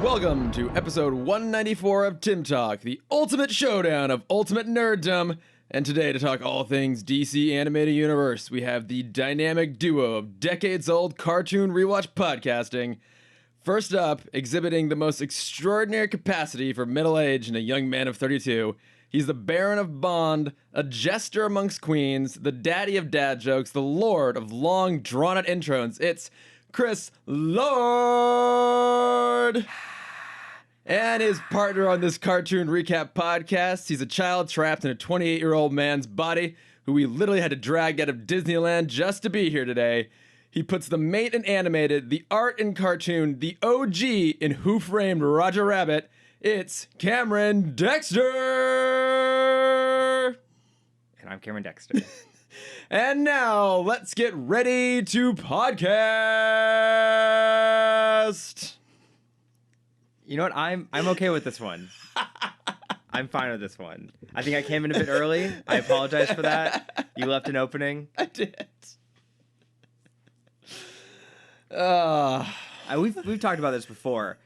Welcome to episode 194 of Timm Talk, the ultimate showdown of ultimate nerddom. And today, to talk all things DC Animated Universe, we have the dynamic duo of decades-old cartoon rewatch podcasting. First up, exhibiting the most extraordinary capacity for middle age in a young man of 32, he's the Baron of Bond, a jester amongst queens, the daddy of dad jokes, the lord of long, drawn-out intros. It's Chris Lord! And his partner on this cartoon recap podcast, he's a child trapped in a 28-year-old man's body who we literally had to drag out of Disneyland just to be here today. He puts the mate in animated, the art in cartoon, the OG in Who Framed Roger Rabbit. It's Cameron Dexter! And I'm Cameron Dexter. And now, let's get ready to podcast! You know what? I'm okay with this one. I'm fine with this one. I think I came in a bit early. I apologize for that. You left an opening. I did. We've talked about this before.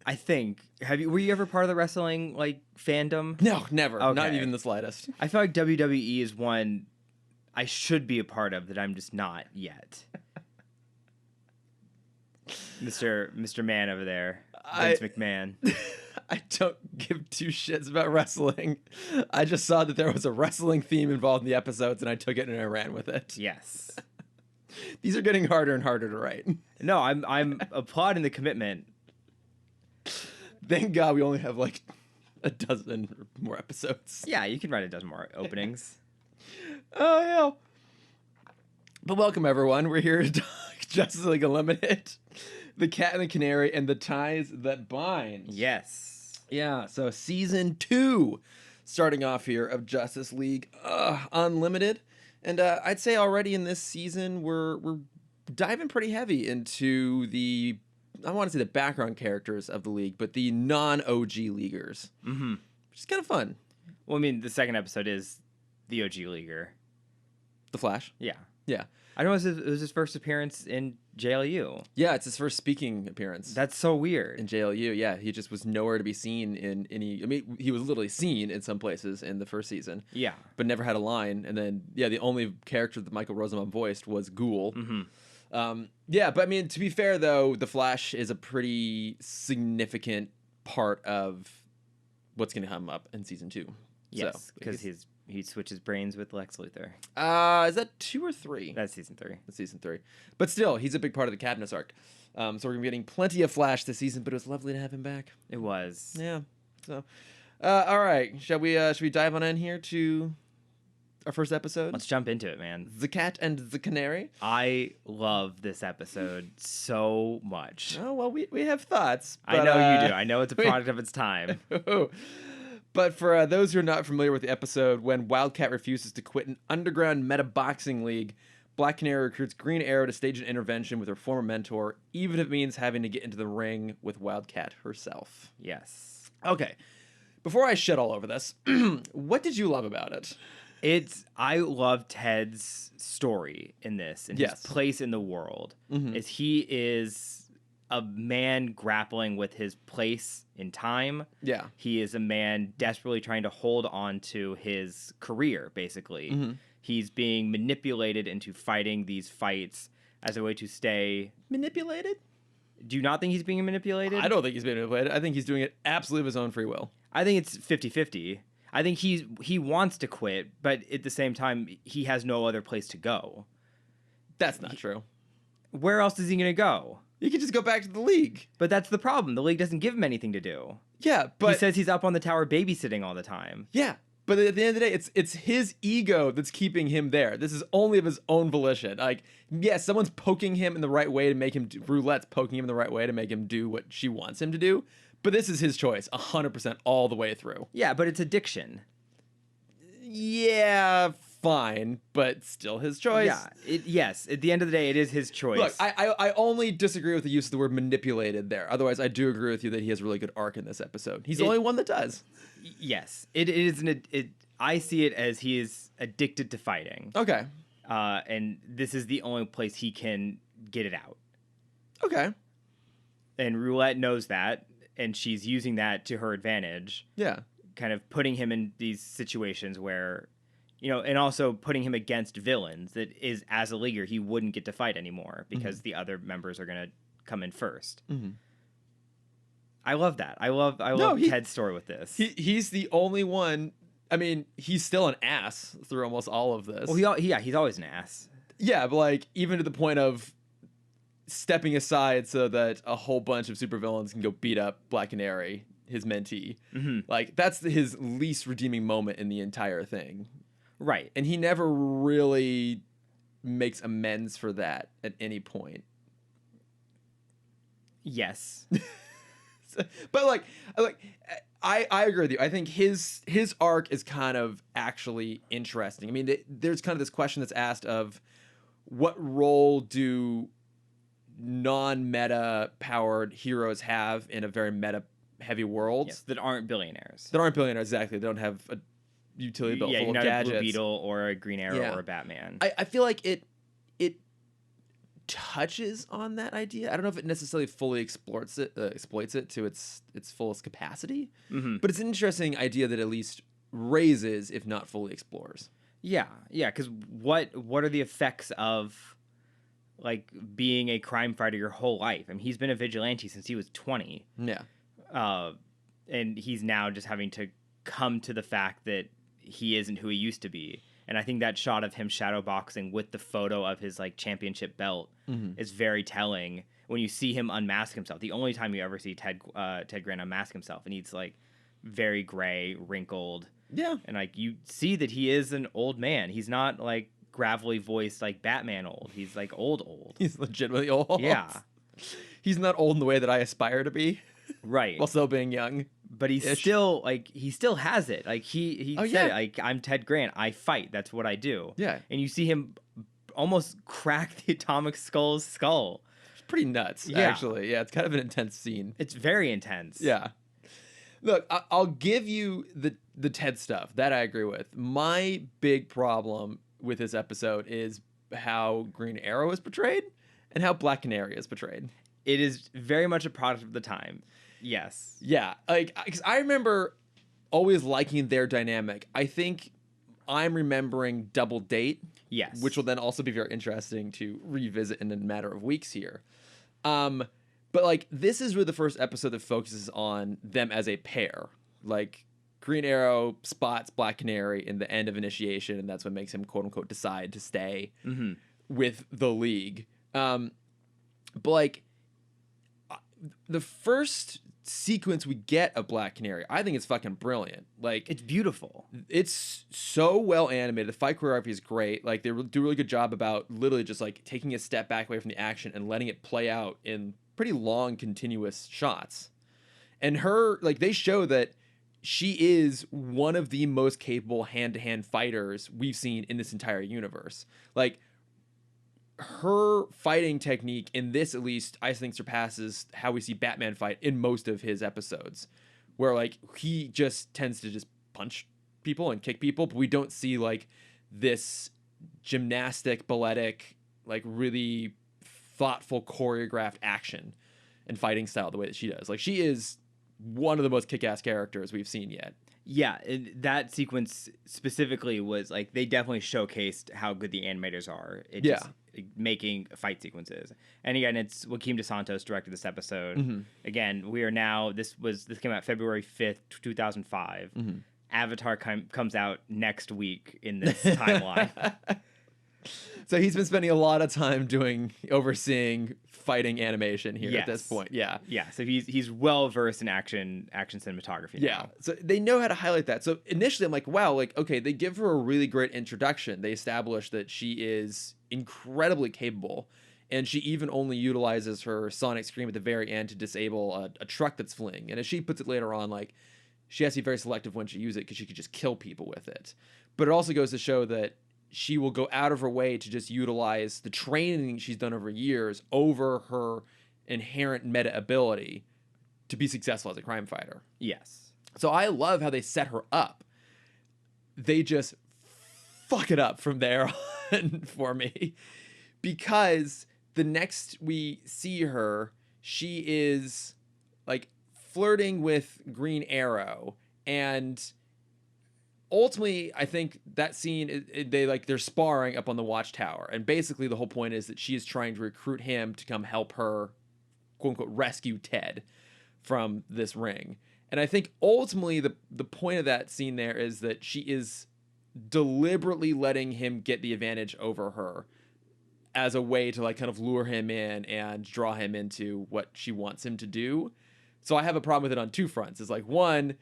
I think. Were you ever part of the wrestling fandom? No, never. Okay. Not even the slightest. I feel like WWE is one I should be a part of that I'm just not yet. Mr. Man over there. Vince McMahon. I don't give two shits about wrestling. I just saw that there was a wrestling theme involved in the episodes, and I took it and I ran with it. Yes. These are getting harder and harder to write. No, I'm applauding the commitment. Thank God we only have like a dozen or more episodes. Yeah, you can write a dozen more openings. Oh, yeah. But welcome, everyone. We're here to talk Justice League Unlimited, The Cat and the Canary, and the Ties That Bind. Yes. Yeah, so season 2 starting off here of Justice League Unlimited. And I'd say already in this season, we're diving pretty heavy into the, I want to say the background characters of the league, but the non-OG leaguers. Mm-hmm. Which is kind of fun. Well, I mean, the second episode is the OG leaguer. The Flash? Yeah. Yeah. I don't know if it was his first appearance in JLU. Yeah, it's his first speaking appearance. That's so weird. In JLU, yeah. He just was nowhere to be seen in any... I mean, he was literally seen in some places in the first season. Yeah. But never had a line. And then, yeah, the only character that Michael Rosenbaum voiced was Ghoul. Mm-hmm. Yeah, but I mean, to be fair, though, The Flash is a pretty significant part of what's going to come up in season 2. Yes, because he switches brains with Lex Luthor. Is that 2 or 3? That's season 3. That's season 3. But still, he's a big part of the Cadmus arc. So we're going to be getting plenty of Flash this season, but it was lovely to have him back. It was. Yeah. So, all right. Should we dive on in here to our first episode? Let's jump into it, man. The Cat and the Canary. I love this episode so much. Oh, well, we have thoughts. I know you do. I know it's a product of its time. But for those who are not familiar with the episode, when Wildcat refuses to quit an underground meta boxing league, Black Canary recruits Green Arrow to stage an intervention with her former mentor, even if it means having to get into the ring with Wildcat herself. Yes. Okay. Before I shit all over this, what did you love about it? I love Ted's story in this and his place in the world. Mm-hmm. Is he is a man grappling with his place in time. Yeah. He is a man desperately trying to hold on to his career, basically. Mm-hmm. He's being manipulated into fighting these fights as a way to stay... Manipulated? Do you not think he's being manipulated? I don't think he's being manipulated. I think he's doing it absolutely of his own free will. I think it's 50-50. I think he wants to quit, but at the same time, he has no other place to go. That's not true. Where else is he going to go? You could just go back to the league. But that's the problem. The league doesn't give him anything to do. Yeah, but... He says he's up on the tower babysitting all the time. Yeah, but at the end of the day, it's his ego that's keeping him there. This is only of his own volition. Like, yeah, someone's poking him in the right way to make him do... Roulette's poking him in the right way to make him do what she wants him to do. But this is his choice, 100% all the way through. Yeah, but it's addiction. Yeah, fine, but still his choice. Yeah, yes, at the end of the day, it is his choice. Look, I only disagree with the use of the word manipulated there. Otherwise, I do agree with you that he has a really good arc in this episode. He's the only one that does. Yes, it is. I see it as he is addicted to fighting. Okay. And this is the only place he can get it out. Okay. And Roulette knows that. and she's using that to her advantage. Yeah. Kind of putting him in these situations where, and also putting him against villains that is, as a leaguer, he wouldn't get to fight anymore because the other members are going to come in first. Mm-hmm. I love that. I love Ted's story with this. He's the only one. I mean, he's still an ass through almost all of this. Well, he's always an ass. Yeah, but like even to the point of stepping aside so that a whole bunch of supervillains can go beat up Black Canary, his mentee. Mm-hmm. Like that's his least redeeming moment in the entire thing. Right. And he never really makes amends for that at any point. Yes. But I agree with you. I think his arc is kind of actually interesting. I mean, there's kind of this question that's asked of what role do non-meta powered heroes have in a very meta heavy world? Yes, that aren't billionaires. Exactly. They don't have a utility belt full of not gadgets. a Blue Beetle or a Green Arrow or a Batman. I feel like it touches on that idea. I don't know if it necessarily fully exploits it to its fullest capacity, but it's an interesting idea that at least raises, if not fully explores. Yeah, because what are the effects of like being a crime fighter your whole life? I mean, he's been a vigilante since he was 20. Yeah, and he's now just having to come to the fact that he isn't who he used to be. And I think that shot of him shadowboxing with the photo of his like championship belt is very telling. When you see him unmask himself, the only time you ever see Ted Grant unmask himself, and he's like very gray, wrinkled. Yeah, and like you see that he is an old man. He's not like gravelly voiced like Batman old. He's like old. He's legitimately old. Yeah, he's not old in the way that I aspire to be. Right. While still being young. But he's still like he still has it. Like he said it, like I'm Ted Grant. I fight. That's what I do. Yeah. And you see him almost crack the Atomic Skull's skull. It's pretty nuts, actually. Yeah, it's kind of an intense scene. It's very intense. Yeah. Look, I'll give you the Ted stuff. That I agree with. My big problem with this episode is how Green Arrow is portrayed and how Black Canary is portrayed. It is very much a product of the time. Yes. Yeah, like because I remember always liking their dynamic. I think I'm remembering Double Date. Yes. Which will then also be very interesting to revisit in a matter of weeks here. But like this is really the first episode that focuses on them as a pair. Like Green Arrow spots Black Canary in the end of Initiation, and that's what makes him quote unquote decide to stay with the League. But like the first sequence we get of Black Canary, I think it's fucking brilliant. Like it's beautiful. It's so well animated. The fight choreography is great. Like they do a really good job about literally just like taking a step back away from the action and letting it play out in pretty long continuous shots. And her, like they show that she is one of the most capable hand-to-hand fighters we've seen in this entire universe. Like her fighting technique in this, at least, I think surpasses how we see Batman fight in most of his episodes, where like he just tends to just punch people and kick people, but we don't see like this gymnastic, balletic, like really thoughtful choreographed action and fighting style the way that she does. Like she is one of the most kick-ass characters we've seen yet. Yeah, that sequence specifically was like they definitely showcased how good the animators are. Just making fight sequences. And again, it's Joaquim DeSantos directed this episode. Again, we are now this came out February 5th, 2005. Avatar comes out next week in this timeline. So he's been spending a lot of time overseeing fighting animation here at this point. Yeah. Yeah. So he's well versed in action cinematography. Yeah. So they know how to highlight that. So initially I'm like, wow, like, okay, they give her a really great introduction. They establish that she is incredibly capable. And she even only utilizes her sonic scream at the very end to disable a truck that's fleeing. And as she puts it later on, like, she has to be very selective when she uses it because she could just kill people with it. But it also goes to show that she will go out of her way to just utilize the training she's done over years over her inherent meta ability to be successful as a crime fighter. Yes. So I love how they set her up. They just fuck it up from there on for me. Because the next we see her, she is like flirting with Green Arrow, and ultimately I think that scene they're sparring up on the watchtower, and basically the whole point is that she is trying to recruit him to come help her, quote unquote, rescue Ted from this ring. And I think ultimately the point of that scene there is that she is deliberately letting him get the advantage over her as a way to like kind of lure him in and draw him into what she wants him to do. So I have a problem with it on two fronts. It's like, one,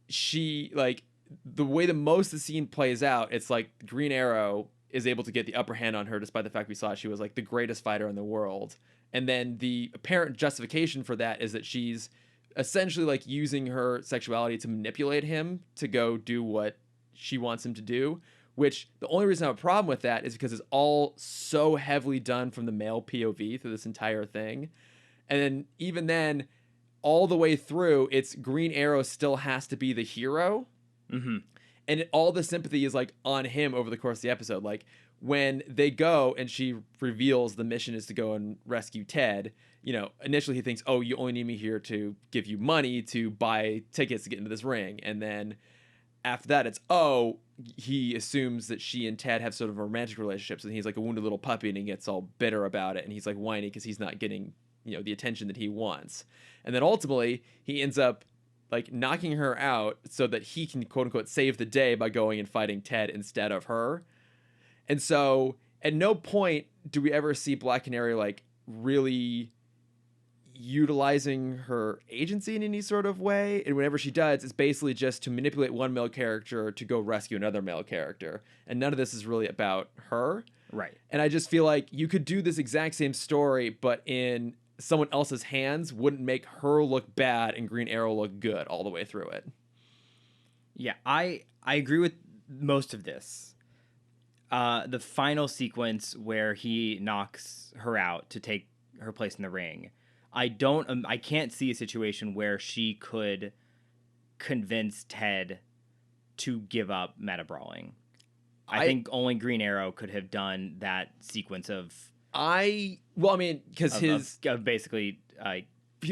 she like the way that most of the scene plays out, it's like Green Arrow is able to get the upper hand on her despite the fact we saw she was like the greatest fighter in the world. And then the apparent justification for that is that she's essentially like using her sexuality to manipulate him to go do what she wants him to do, which the only reason I have a problem with that is because it's all so heavily done from the male POV through this entire thing. And then even then, all the way through, it's Green Arrow still has to be the hero. Mm-hmm. And all the sympathy is like on him over the course of the episode. Like when they go and she reveals the mission is to go and rescue Ted, you know, initially he thinks, oh, you only need me here to give you money to buy tickets to get into this ring. And then after that, it's, oh, he assumes that she and Ted have sort of a romantic relationship. So he's like a wounded little puppy and he gets all bitter about it. And he's like whiny because he's not getting, you know, the attention that he wants. And then ultimately he ends up like knocking her out so that he can, quote unquote, save the day by going and fighting Ted instead of her. And so at no point do we ever see Black Canary like really utilizing her agency in any sort of way. And whenever she does, it's basically just to manipulate one male character to go rescue another male character. And none of this is really about her. Right. And I just feel like you could do this exact same story, but in someone else's hands wouldn't make her look bad and Green Arrow look good all the way through it. Yeah, I agree with most of this. The final sequence where he knocks her out to take her place in the ring, I can't see a situation where she could convince Ted to give up meta brawling. I think only Green Arrow could have done that sequence of because his basically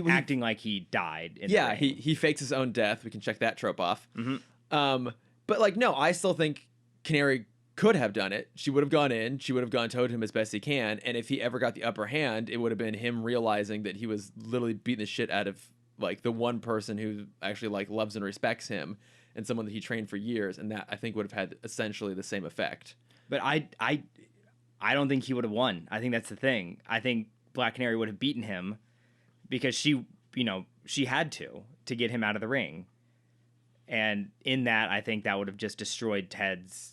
acting like he died. In the ring. he fakes his own death. We can check that trope off. Mm-hmm. But like, no, I still think Canary could have done it. She would have gone in. She would have gone toe to him as best he can. And if he ever got the upper hand, it would have been him realizing that he was literally beating the shit out of like the one person who actually like loves and respects him, and someone that he trained for years. And that I think would have had essentially the same effect. But I don't think he would have won. I think that's the thing. I think Black Canary would have beaten him because she had to get him out of the ring. And in that, I think that would have just destroyed Ted's,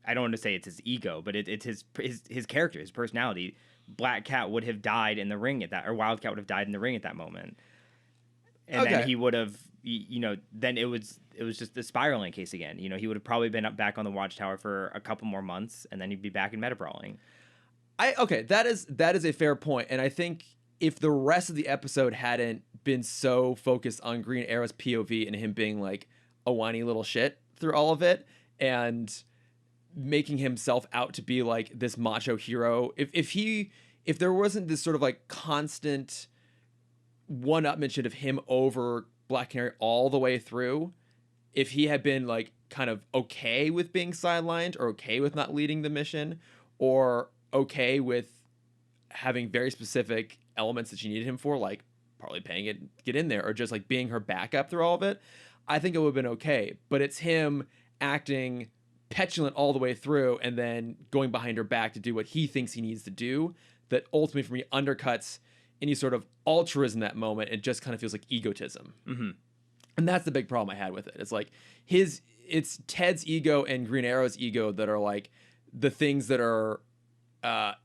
I don't want to say it's his ego, but it's his character, his personality. Black Cat would have died in the ring or Wildcat would have died in the ring at that moment. And then he would have, then it was just the spiraling case again. He would have probably been back on the Watchtower for a couple more months, and then he'd be back in meta brawling. That is a fair point, and I think if the rest of the episode hadn't been so focused on Green Arrow's POV and him being like a whiny little shit through all of it, and making himself out to be like this macho hero, if there wasn't this sort of like constant one-upmanship of him over Black Canary all the way through, if he had been like kind of okay with being sidelined or okay with not leading the mission or okay with having very specific elements that she needed him for, like partly paying it, get in there, or just like being her backup through all of it, I think it would have been okay. But it's him acting petulant all the way through and then going behind her back to do what he thinks he needs to do that ultimately for me undercuts any sort of altruism in that moment. It just kind of feels like egotism. Mm-hmm. And that's the big problem I had with it. It's like it's Ted's ego and Green Arrow's ego that are like the things that are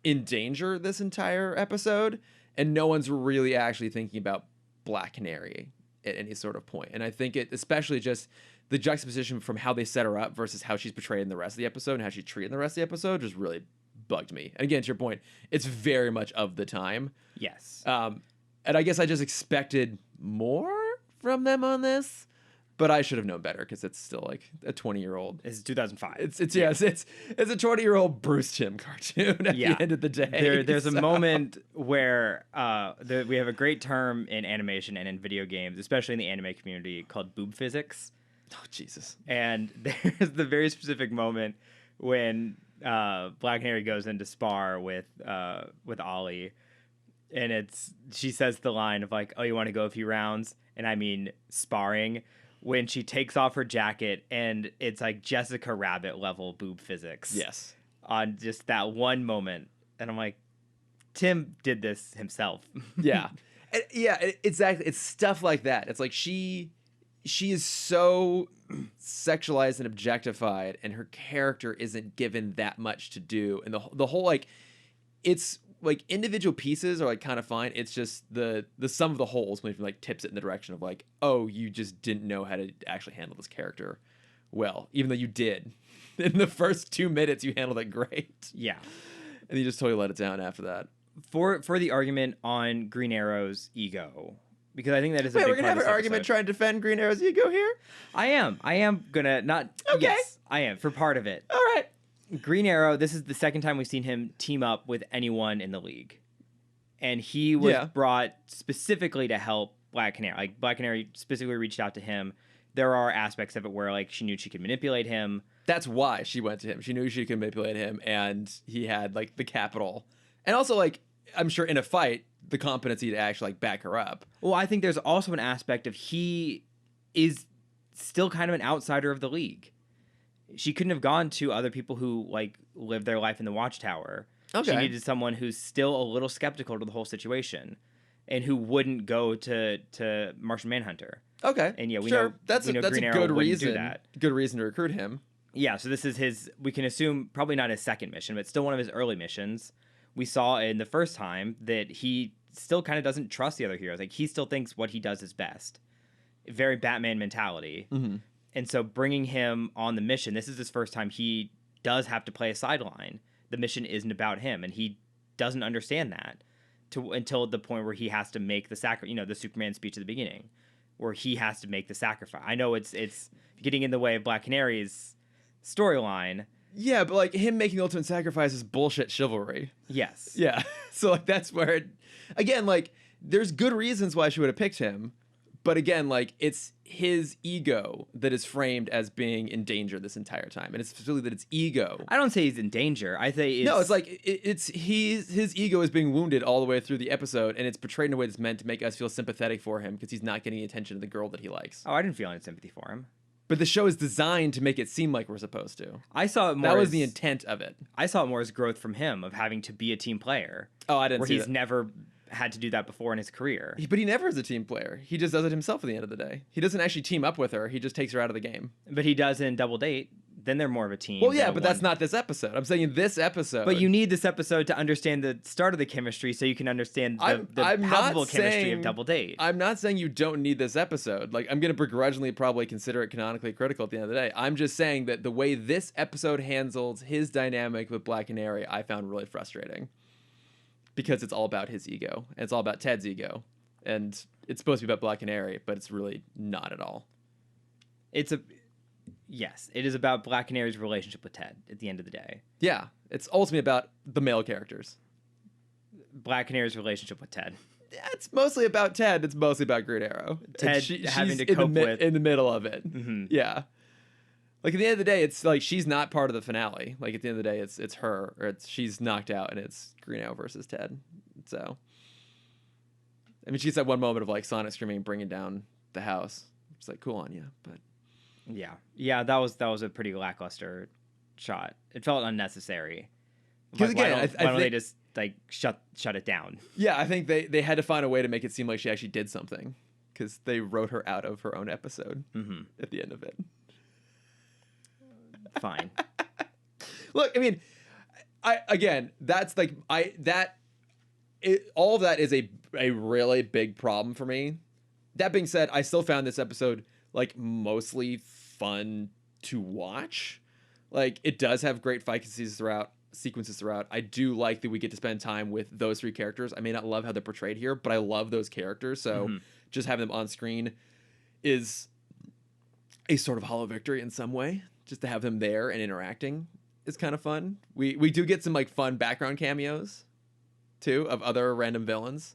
in danger this entire episode, and no one's really actually thinking about Black Canary at any sort of point. And I think it, especially just the juxtaposition from how they set her up versus how she's portrayed in the rest of the episode and how she's treated in the rest of the episode, just really bugged me. And again, to your point, it's very much of the time. Yes. And I guess I just expected more from them on this. But I should have known better because it's still like a 20-year-old. It's 2005. It's a 20-year-old Bruce Timm cartoon at the end of the day. There's a moment where we have a great term in animation and in video games, especially in the anime community, called boob physics. Oh, Jesus. And there's the very specific moment when Black Canary goes into spar with Ollie, and she says the line of like, "Oh, you want to go a few rounds?" And I mean sparring, when she takes off her jacket and it's like Jessica Rabbit level boob physics. Yes. On just that one moment, and I'm like, Timm did this himself. Yeah. Exactly. It's stuff like that. It's like she is so sexualized and objectified, and her character isn't given that much to do. And the whole, like, it's like individual pieces are like kind of fine. It's just the sum of the wholes when like tips it in the direction of like, oh, you just didn't know how to actually handle this character well, even though you did. In the first 2 minutes, you handled it great. Yeah. And you just totally let it down after that. For the argument on Green Arrow's ego, because I think that is a big we're gonna part have of an argument trying to defend Green Arrow's ego here? I am gonna not. Okay. Yes, I am for part of it. All right. Green Arrow. This is the second time we've seen him team up with anyone in the league, and he was brought specifically to help Black Canary. Like Black Canary specifically reached out to him. There are aspects of it where like she knew she could manipulate him. That's why she went to him. She knew she could manipulate him, and he had like the capital, and also like I'm sure in a fight the competency to actually like back her up. Well, I think there's also an aspect of he is still kind of an outsider of the league. She couldn't have gone to other people who like live their life in the Watchtower. Okay. She needed someone who's still a little skeptical to the whole situation, and who wouldn't go to Martian Manhunter. Okay. And yeah, we sure. know that's we know a Green Arrow good wouldn't reason. do that. Good reason to recruit him. Yeah, so this is his. We can assume probably not his second mission, but still one of his early missions. We saw in the first time that he still kind of doesn't trust the other heroes. Like he still thinks what he does is best. Very Batman mentality. Mm-hmm. And so bringing him on the mission, this is his first time he does have to play a sideline. The mission isn't about him, and he doesn't understand that until the point where he has to make the the Superman speech at the beginning, where he has to make the sacrifice. I know it's getting in the way of Black Canary's storyline. Yeah, but like him making the ultimate sacrifice is bullshit chivalry. Yes. Yeah. So like that's where again, like there's good reasons why she would have picked him, but again, like it's his ego that is framed as being in danger this entire time, and it's specifically that it's ego. I don't say he's in danger. I say no. It's like his ego is being wounded all the way through the episode, and it's portrayed in a way that's meant to make us feel sympathetic for him because he's not getting the attention of the girl that he likes. Oh, I didn't feel any sympathy for him. But the show is designed to make it seem like we're supposed to. I saw it more. That was the intent of it. I saw it more as growth from him of having to be a team player. Oh, I didn't where see he's that. never had to do that before in his career. But he never is a team player. He just does it himself at the end of the day. He doesn't actually team up with her. He just takes her out of the game. But he does in Double Date. Then they're more of a team. Well, yeah, but that's not this episode. I'm saying in this episode. But you need this episode to understand the start of the chemistry so you can understand the palpable chemistry of Double Date. I'm not saying you don't need this episode. Like, I'm going to begrudgingly probably consider it canonically critical at the end of the day. I'm just saying that the way this episode handles his dynamic with Black Canary, I found really frustrating. Because it's all about his ego. And it's all about Ted's ego. And it's supposed to be about Black Canary, but it's really not at all. Yes, it is about Black Canary's relationship with Ted at the end of the day. Yeah, it's ultimately about the male characters. Black Canary's relationship with Ted. Yeah, it's mostly about Ted. It's mostly about Green Arrow. Ted having to cope with in the middle of it. Mm-hmm. Yeah. Like at the end of the day, it's like she's not part of the finale. Like at the end of the day, it's her, or she's knocked out, and it's Green Arrow versus Ted. So, I mean, she's at one moment of like Sonic screaming, bringing down the house. It's like, cool on you, but. Yeah, that was a pretty lackluster shot. It felt unnecessary. Because again, why don't they just like shut it down? Yeah, I think they had to find a way to make it seem like she actually did something, because they wrote her out of her own episode at the end of it. Fine. Look, I mean, all of that is a really big problem for me. That being said, I still found this episode like mostly fun to watch. Like it does have great fight sequences throughout. I do like that we get to spend time with those three characters. I may not love how they're portrayed here, but I love those characters. So just having them on screen is a sort of hollow victory in some way. Just to have him there and interacting is kind of fun. We do get some like fun background cameos too of other random villains.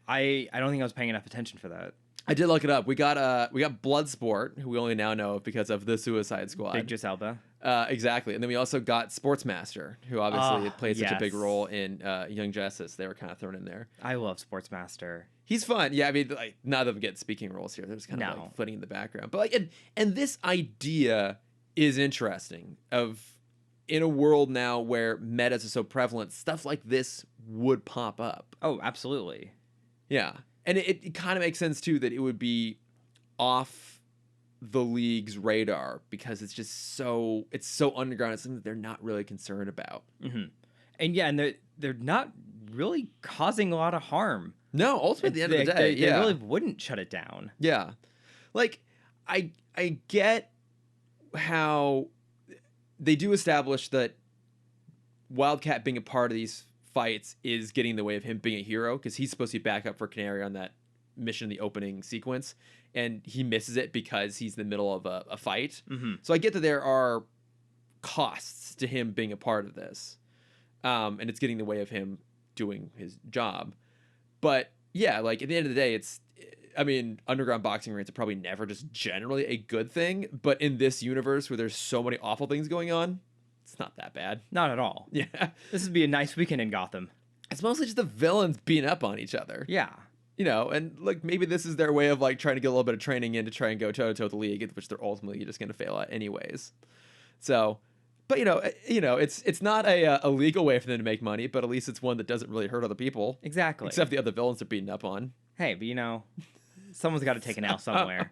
I don't think I was paying enough attention for that. I did look it up. We got Bloodsport, who we only now know of because of the Suicide Squad. Big Giselda. Exactly. And then we also got Sportsmaster, who obviously played such a big yes. role in Young Justice. They were kind of thrown in there. I love Sportsmaster. He's fun. Yeah, I mean, like, none of them get speaking roles here. They're just kind of like flitting in the background. But like, and this idea is interesting. Of in a world now where metas are so prevalent, stuff like this would pop up. Oh, absolutely. Yeah, and it kind of makes sense too that it would be off the league's radar because it's just so underground. It's something that they're not really concerned about. Mm-hmm. And yeah, and they're not really causing a lot of harm. No, ultimately, at the end of the day, they really wouldn't shut it down. Yeah, like I get how they do establish that Wildcat being a part of these fights is getting in the way of him being a hero because he's supposed to be back up for Canary on that mission in the opening sequence, and he misses it because he's in the middle of a fight. Mm-hmm. So I get that there are costs to him being a part of this, and it's getting in the way of him doing his job. But yeah, like at the end of the day, underground boxing rings are probably never just generally a good thing, but in this universe where there's so many awful things going on, it's not that bad. Not at all. Yeah. This would be a nice weekend in Gotham. It's mostly just the villains beating up on each other. Yeah. You know, and like maybe this is their way of like trying to get a little bit of training in to try and go toe to toe with the league, which they're ultimately just going to fail at anyways. So, but it's not a legal way for them to make money, but at least it's one that doesn't really hurt other people. Exactly. Except the other villains are beating up on. Hey, but someone's got to take an L somewhere.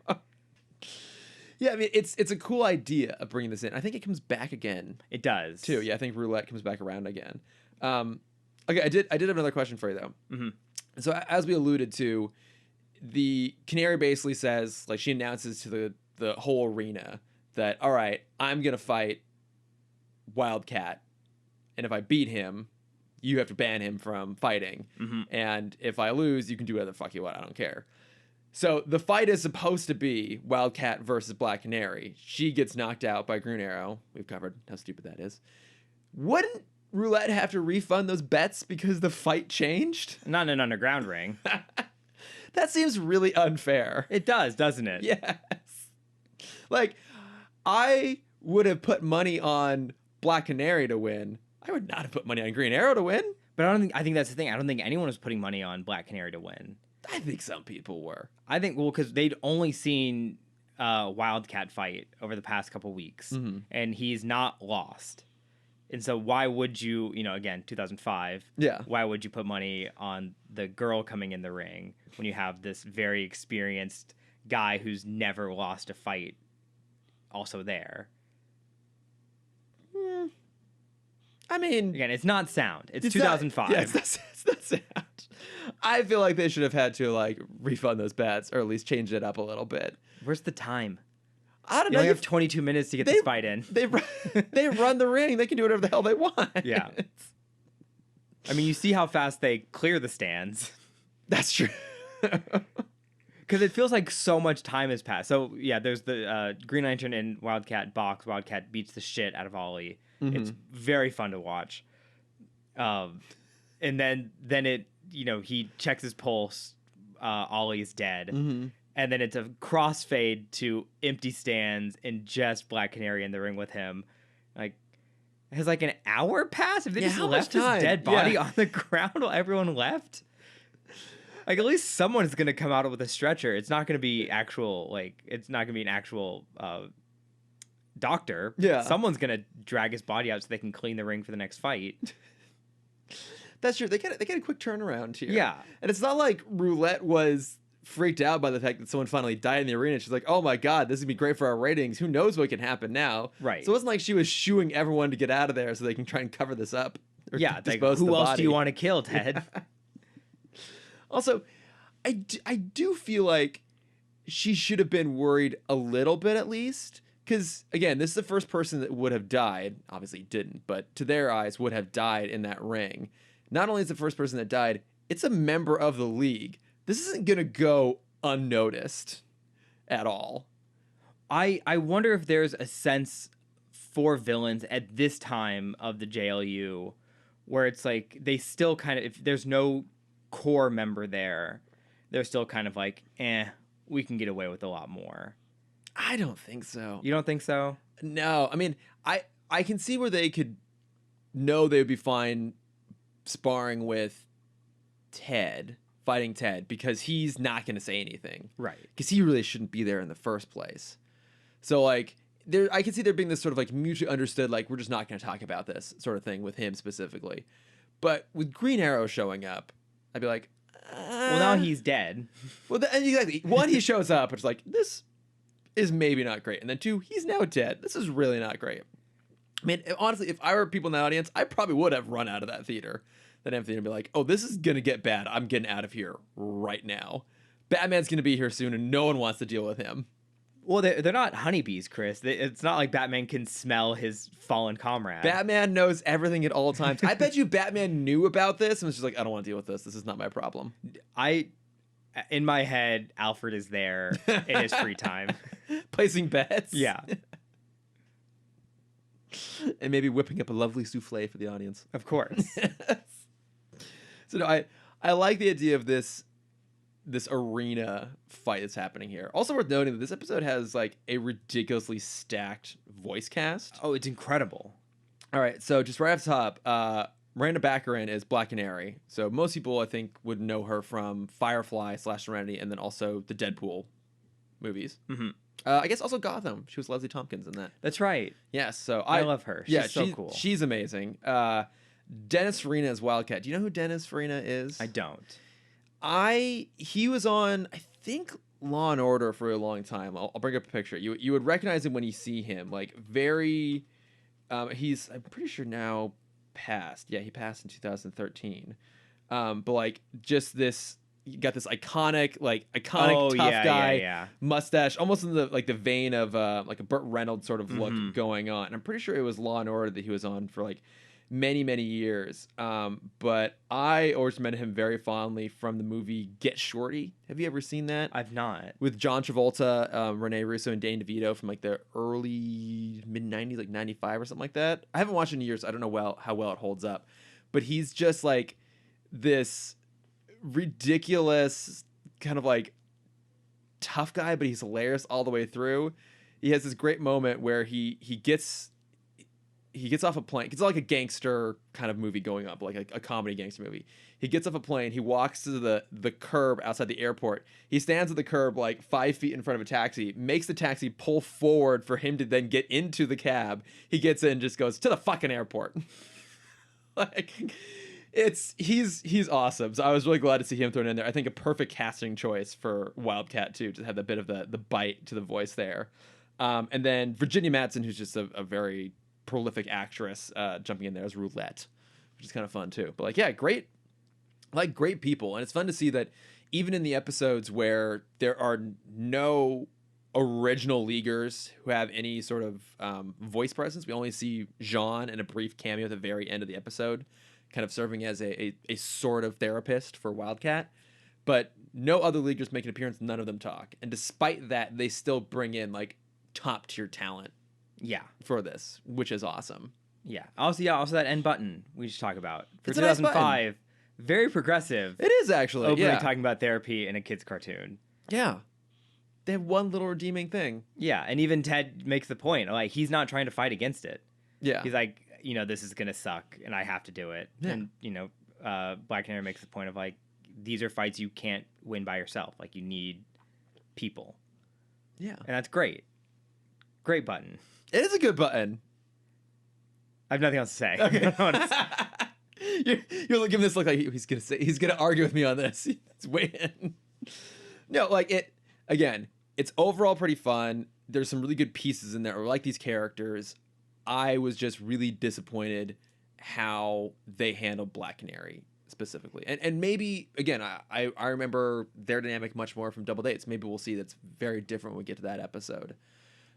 Yeah, I mean, it's a cool idea of bringing this in. I think it comes back again. It does. Too. Yeah, I think Roulette comes back around again. Okay, I did have another question for you, though. Mm-hmm. So as we alluded to, the Canary basically says, like, she announces to the whole arena that, all right, I'm going to fight Wildcat, and if I beat him, you have to ban him from fighting. Mm-hmm. And if I lose, you can do whatever the fuck you want. I don't care. So the fight is supposed to be Wildcat versus Black Canary. She gets knocked out by Green Arrow. We've covered how stupid that is. Wouldn't Roulette have to refund those bets because the fight changed? Not in an underground ring. That seems really unfair. It does, doesn't it? Yes. Like, I would have put money on Black Canary to win. I would not have put money on Green Arrow to win. But I think that's the thing. I don't think anyone was putting money on Black Canary to win. I think some people were. I think, because they'd only seen Wildcat fight over the past couple weeks, and he's not lost. And so why would you, again, 2005, why would you put money on the girl coming in the ring when you have this very experienced guy who's never lost a fight also there? I mean... Again, it's not sound. It's 2005. It's not sound. I feel like they should have had to, like, refund those bets or at least change it up a little bit. Where's the time? I don't know. You have 22 minutes to get this fight in. They run the ring. They can do whatever the hell they want. Yeah. I mean, you see how fast they clear the stands. That's true. Because it feels like so much time has passed. So, yeah, there's the Green Lantern and Wildcat box. Wildcat beats the shit out of Ollie. Mm-hmm. It's very fun to watch. And then it, he checks his pulse. Ollie's dead. Mm-hmm. And then it's a crossfade to empty stands and just Black Canary in the ring with him. Like, has like an hour passed? If they just left his dead body on the ground while everyone left? Like, at least someone's going to come out with a stretcher. It's not going to be actual, it's not going to be an actual doctor. Yeah. Someone's going to drag his body out so they can clean the ring for the next fight. That's true. They get a quick turnaround here. Yeah. And it's not like Roulette was freaked out by the fact that someone finally died in the arena. She's like, oh my God, this is going to be great for our ratings. Who knows what can happen now? Right. So it wasn't like she was shooing everyone to get out of there so they can try and cover this up. Yeah. Like, who else do you want to kill, Ted? Yeah. Also, I do feel like she should have been worried a little bit at least. Because, again, this is the first person that would have died. Obviously didn't, but to their eyes would have died in that ring. Not only is the first person that died, it's a member of the league. This isn't going to go unnoticed at all. I wonder if there's a sense for villains at this time of the JLU where it's like they still kind of, if there's no core member there, they're still kind of like, we can get away with a lot more. I don't think so. You don't think so? No. I mean, I can see where they could know they would be fine sparring with Ted, fighting Ted, because he's not going to say anything. Right. Because he really shouldn't be there in the first place. So, like, I can see there being this sort of, like, mutually understood, like, we're just not going to talk about this sort of thing with him specifically. But with Green Arrow showing up, I'd be like, well, now he's dead. Well, exactly. One, he shows up, it's like, this is maybe not great. And then two, he's now dead. This is really not great. I mean, honestly, if I were people in the audience, I probably would have run out of that theater. That amphitheater and be like, oh, this is going to get bad. I'm getting out of here right now. Batman's going to be here soon, and no one wants to deal with him. Well, they're not honeybees, Chris. It's not like Batman can smell his fallen comrade. Batman knows everything at all times. I bet you Batman knew about this and was just like, I don't want to deal with this. This is not my problem. In my head, Alfred is there in his free time. Placing bets? Yeah. And maybe whipping up a lovely souffle for the audience. Of course. So no, I like the idea of this arena fight that's happening here. Also worth noting that this episode has like a ridiculously stacked voice cast. Oh, it's incredible. All right, so just right off the top, Miranda Baccarin is Black Canary. So most people, I think, would know her from Firefly / Serenity, and then also the Deadpool movies. Mm-hmm. I guess also Gotham. She was Leslie Tompkins in that. That's right. Yes, so I love her. She's so cool. She's amazing. Dennis Farina is Wildcat. Do you know who Dennis Farina is? I don't. He was on, I think, Law and Order for a long time. I'll bring up a picture. You would recognize him when you see him. Like, very, he's, I'm pretty sure now passed. Yeah, he passed in 2013. But like, just this, you got this iconic tough guy, mustache, almost in the vein of like a Burt Reynolds sort of look going on. And I'm pretty sure it was Law and Order that he was on for like many years. But I always remember him very fondly from the movie Get Shorty. Have you ever seen that? I've not. With John Travolta, Rene Russo, and Danny DeVito from like the early mid-90s, like 95 or something like that. I haven't watched it in years. So I don't know how well it holds up. But he's just like this ridiculous kind of like tough guy, but he's hilarious all the way through. He has this great moment where he gets off a plane. It's like a gangster kind of movie going up, like a comedy gangster movie. He gets off a plane. He walks to the curb outside the airport. He stands at the curb like 5 feet in front of a taxi, makes the taxi pull forward for him to then get into the cab. He gets in, just goes to the fucking airport. Like, he's awesome. So I was really glad to see him thrown in there. I think a perfect casting choice for Wildcat too, to have that bit of the bite to the voice there. And then Virginia Madsen, who's just a very prolific actress, jumping in there as Roulette, which is kind of fun too. But like, yeah, great people. And it's fun to see that even in the episodes where there are no original leaguers who have any sort of voice presence, we only see Jean in a brief cameo at the very end of the episode, kind of serving as a sort of therapist for Wildcat. But no other leaguers make an appearance, none of them talk. And despite that, they still bring in like top tier talent. Yeah. For this, which is awesome. Yeah. Also that end button we should talk about. For it's 2005, nice, very progressive. It is actually. Openly talking about therapy in a kid's cartoon. Yeah. They have one little redeeming thing. Yeah, and even Ted makes the point, like, he's not trying to fight against it. Yeah. He's like, this is going to suck, and I have to do it. Yeah. And, Black Canary makes the point of, like, these are fights you can't win by yourself. Like, you need people. Yeah. And that's great. Great button. It is a good button. I have nothing else to say. Okay. You're giving this look like he's gonna argue with me on this. He's waiting. No, like it's overall pretty fun. There's some really good pieces in there. I like these characters. I was just really disappointed how they handled Black Canary specifically. And maybe, again, I remember their dynamic much more from Double Dates. Maybe we'll see that's very different when we get to that episode.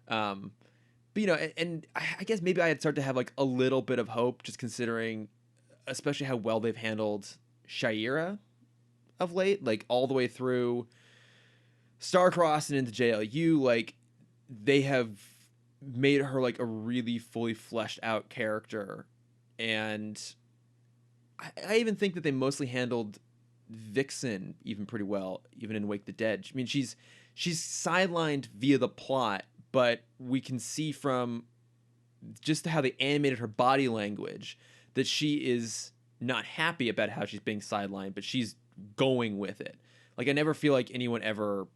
But, and I guess maybe I had started to have like a little bit of hope, just considering especially how well they've handled Shayera of late, like all the way through Starcross and into JLU. Like, they have made her like a really fully fleshed out character, and I even think that they mostly handled Vixen even pretty well, even in Wake the Dead. I mean, she's sidelined via the plot, but we can see from just how they animated her body language that she is not happy about how she's being sidelined, but she's going with it. Like, I never feel like anyone ever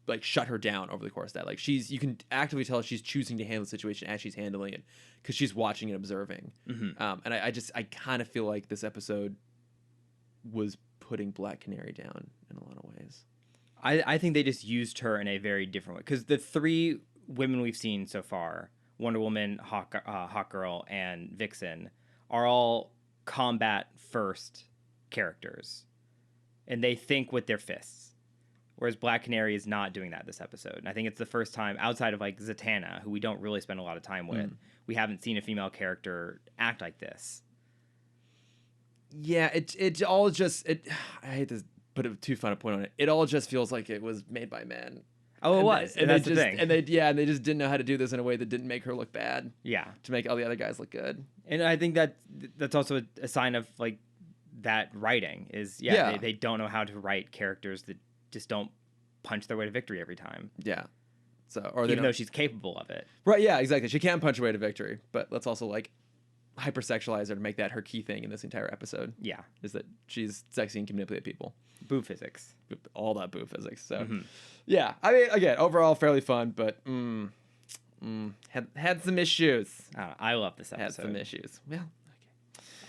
like shut her down over the course of that. Like, you can actively tell she's choosing to handle the situation as she's handling it because she's watching and observing. And I kind of feel like this episode was putting Black Canary down in a lot of ways. I think they just used her in a very different way, because the three women we've seen so far, Wonder Woman, Hawkgirl, and Vixen, are all combat first characters, and they think with their fists, whereas Black Canary is not doing that this episode. And I think it's the first time, outside of like Zatanna, who we don't really spend a lot of time with, we haven't seen a female character act like this. Yeah, it all just I hate to put a too fine a point on it. It all just feels like it was made by men. Oh, it was. And that's the thing. And they just didn't know how to do this in a way that didn't make her look bad. Yeah. To make all the other guys look good. And I think that's also a sign of like that writing is they don't know how to write characters that just don't punch their way to victory every time. Yeah. So even though she's capable of it. Right, yeah, exactly. She can punch her way to victory, but let's also like hypersexualize her to make that her key thing in this entire episode. Yeah. Is that she's sexy and can manipulate people. Boo physics. All that boo physics. So yeah. I mean, again, overall fairly fun, but had some issues. I love this episode. Had some issues. Well,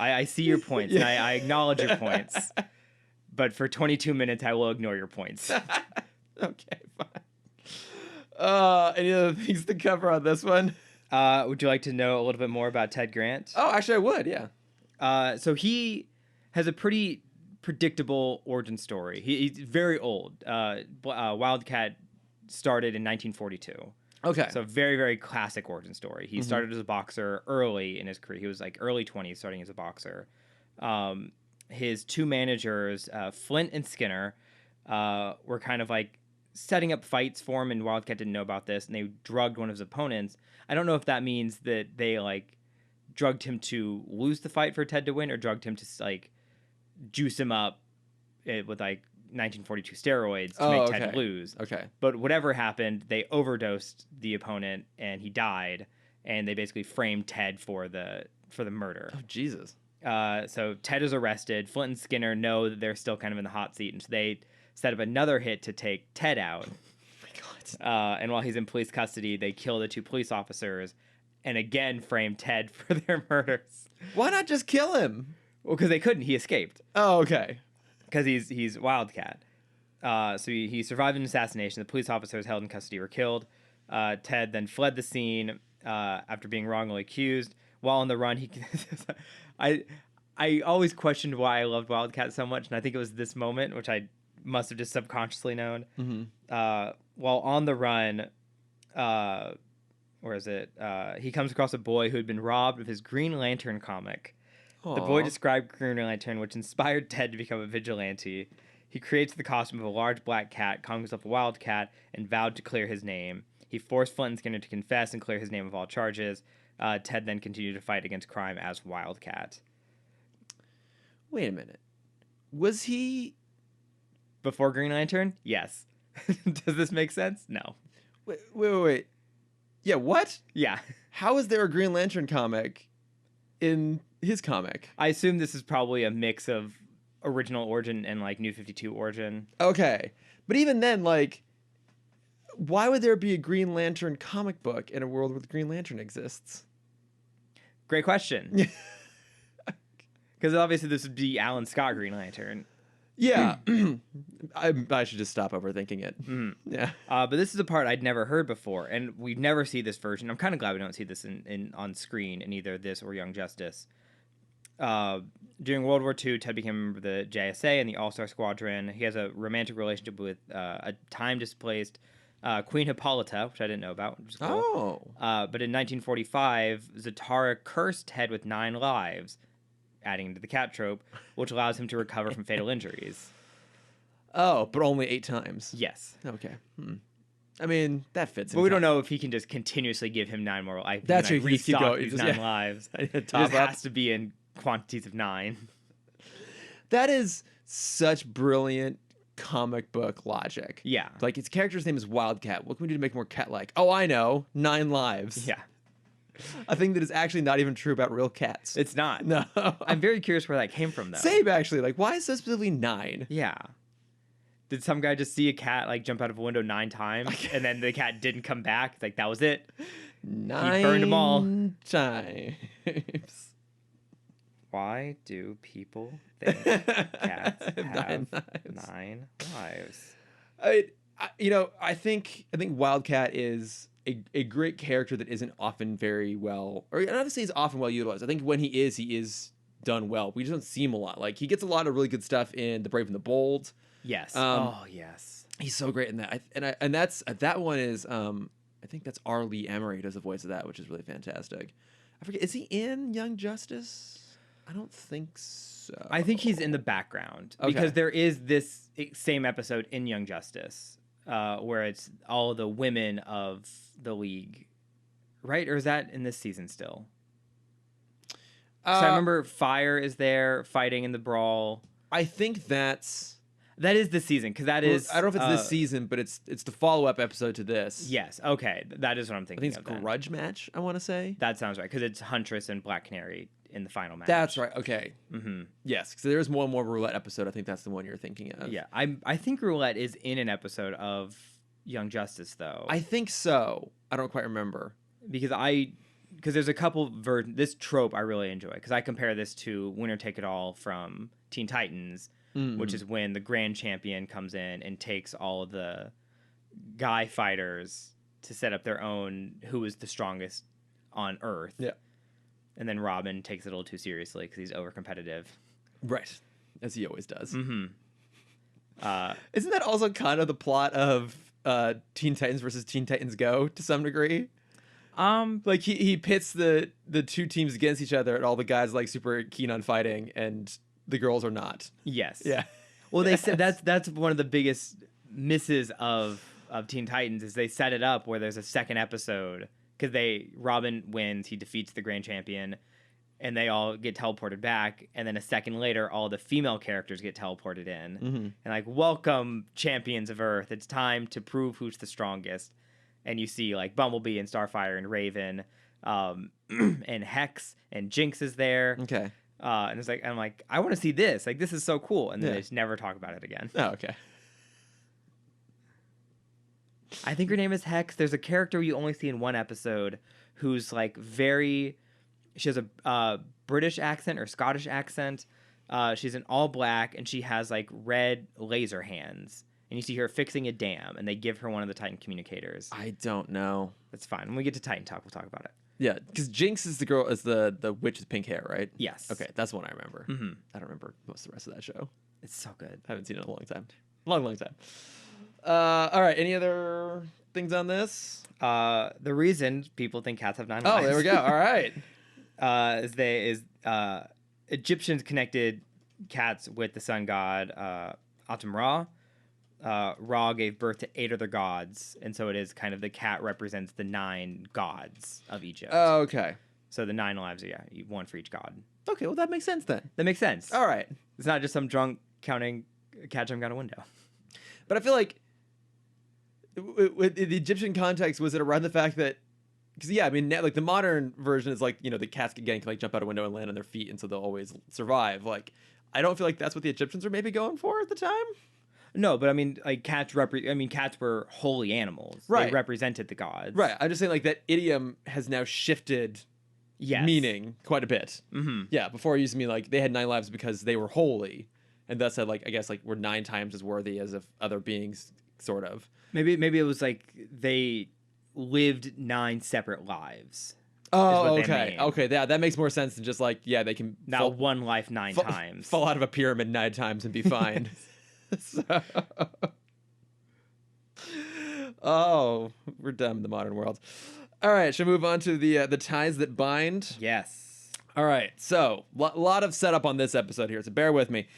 okay. I see your points, and I acknowledge your points. But for 22 minutes, I will ignore your points. Okay, fine. Any other things to cover on this one? Would you like to know a little bit more about Ted Grant? Oh, actually, I would, yeah. So he has a pretty predictable origin story. He's very old. Wildcat started in 1942. Okay. So very, very classic origin story. He started as a boxer early in his career. He was like early 20s starting as a boxer. His two managers, Flint and Skinner, were kind of like setting up fights for him, and Wildcat didn't know about this, and they drugged one of his opponents. I don't know if that means that they like drugged him to lose the fight for Ted to win, or drugged him to like juice him up with like 1942 steroids to make Ted lose. Okay. But whatever happened, they overdosed the opponent and he died, and they basically framed Ted for the murder. Oh, Jesus. So Ted is arrested. Flint and Skinner know that they're still kind of in the hot seat, and so they set up another hit to take Ted out. Oh my God. And while he's in police custody, they kill the two police officers and again frame Ted for their murders. Why not just kill him? Well, because they couldn't. He escaped. Oh, okay. Because he's Wildcat. So he survived an assassination. The police officers held in custody were killed. Ted then fled the scene after being wrongly accused. While on the run, I always questioned why I loved Wildcat so much, and I think it was this moment, which I must have just subconsciously known. While on the run, where is it? He comes across a boy who had been robbed of his Green Lantern comic. Aww. The boy described Green Lantern, which inspired Ted to become a vigilante. He creates the costume of a large black cat, calling himself a Wildcat, and vowed to clear his name. He forced Flint and Skinner to confess and clear his name of all charges. Ted then continued to fight against crime as Wildcat. Wait a minute. Was he... Before Green Lantern? Yes. Does this make sense? No. Wait. Yeah, what? Yeah. How is there a Green Lantern comic in his comic? I assume this is probably a mix of original origin and like New 52 origin. Okay. But even then, like, why would there be a Green Lantern comic book in a world where the Green Lantern exists? Great question. Because obviously this would be Alan Scott Green Lantern. Yeah. I should just stop overthinking it. Yeah. But this is a part I'd never heard before, and we never see this version. I'm kind of glad we don't see this on screen in either this or Young Justice. During World War II, Ted became a member of the JSA and the All-Star Squadron. He has a romantic relationship with a time-displaced Queen Hippolyta, which I didn't know about, which is cool. Oh. But in 1945, Zatara cursed Ted with 9 lives, adding to the cat trope, which allows him to recover from fatal injuries. Oh, but only 8 times. Yes. Okay. I mean, that fits. But we don't know if he can just continuously give him 9 more lives. That's true. Restock Keep going. these Just, 9 lives. It Top just up. has to be in quantities of 9. That is such brilliant comic book logic. Yeah. Like, its character's name is Wildcat. What can we do to make it more cat-like? Oh, I know. 9 lives. Yeah. A thing that is actually not even true about real cats. It's not. No. I'm very curious where that came from, though. Same, actually. Like, why is so specifically 9? Yeah. Did some guy just see a cat like jump out of a window 9 times, and then the cat didn't come back? Like that was it. 9 He burned them all. times. Why do people think cats have 9 lives? 9 lives? I think Wildcat is a great character that isn't often very well, or not to say he's often well utilized. I think when he is done well. We just don't see him a lot. Like, he gets a lot of really good stuff in The Brave and the Bold. Yes. Yes. He's so great in that. And that's that one is I think that's R. Lee Emery does the voice of that, which is really fantastic. I forget, is he in Young Justice? I don't think so. I think he's in the background because there is this same episode in Young Justice where it's all the women of the League, right? Or is that in this season still? I remember Fire is there fighting in the brawl. I think that is the season because that is. I don't know if it's this season, but it's the follow-up episode to this. Yes. Okay, that is what I'm thinking. I think it's Grudge Match. I want to say that sounds right because it's Huntress and Black Canary in the final match. That's right. Okay. Mm-hmm. Yes, because there's one more roulette episode. I think that's the one you're thinking of. Yeah, I think roulette is in an episode of Young Justice though. I think so. I don't quite remember because there's a couple versions. This trope I really enjoy because I compare this to Winner Take It All from Teen Titans, which is when the grand champion comes in and takes all of the guy fighters to set up their own who is the strongest on Earth. Yeah. And then Robin takes it a little too seriously because he's over competitive. Right. As he always does. Mm-hmm. Isn't that also kind of the plot of Teen Titans versus Teen Titans Go to some degree? Like he pits the two teams against each other and all the guys like super keen on fighting and the girls are not. Yes. Yeah. Well, they said that's one of the biggest misses of Teen Titans is they set it up where there's a second episode because Robin wins, he defeats the grand champion, and they all get teleported back, and then a second later, all the female characters get teleported in, and like, welcome champions of Earth, it's time to prove who's the strongest, and you see like Bumblebee and Starfire and Raven, and Hex and Jinx is there, Okay. and it's like I'm like I want to see this, like this is so cool, and then Yeah. they just never talk about it again. Oh, okay. I think her name is Hex. There's a character you only see in one episode who's like she has a British accent or Scottish accent. She's in all black and she has like red laser hands. And you see her fixing a dam and they give her one of the Titan communicators. I don't know. That's fine. When we get to Titan Talk, we'll talk about it. Yeah, because Jinx is the witch with pink hair, right? Yes. Okay, that's the one I remember. Mm-hmm. I don't remember most of the rest of that show. It's so good. I haven't seen it in a long time. Long time. All right, any other things on this? The reason people think cats have 9 lives. Oh, there we go. All right. is Egyptians connected cats with the sun god Atum Ra. Ra gave birth to 8 other gods, and so it is kind of the cat represents the 9 gods of Egypt. Oh, okay. So the 9 lives are one for each god. Okay, well that makes sense then. That makes sense. All right. It's not just some drunk counting a cat jumping out a window. But I feel like with the Egyptian context, was it around the fact that, because yeah, I mean, like the modern version is like, you know, the cats can like jump out a window and land on their feet, and so they'll always survive. Like, I don't feel like that's what the Egyptians are maybe going for at the time. No, but I mean, like cats were holy animals. Right. They represented the gods. Right. I'm just saying like that idiom has now shifted meaning quite a bit. Mm-hmm. Yeah. Before it used to mean like they had 9 lives because they were holy, and thus had like, I guess like were 9 times as worthy as if other beings, sort of. Maybe it was like they lived 9 separate lives. Oh, okay. Okay, that makes more sense than just like, yeah, they can Not one life 9 times. Fall out of a pyramid 9 times and be fine. So... Oh, we're done in the modern world. All right, shall we move on to the ties that bind? Yes. All right, so lot of setup on this episode here, so bear with me.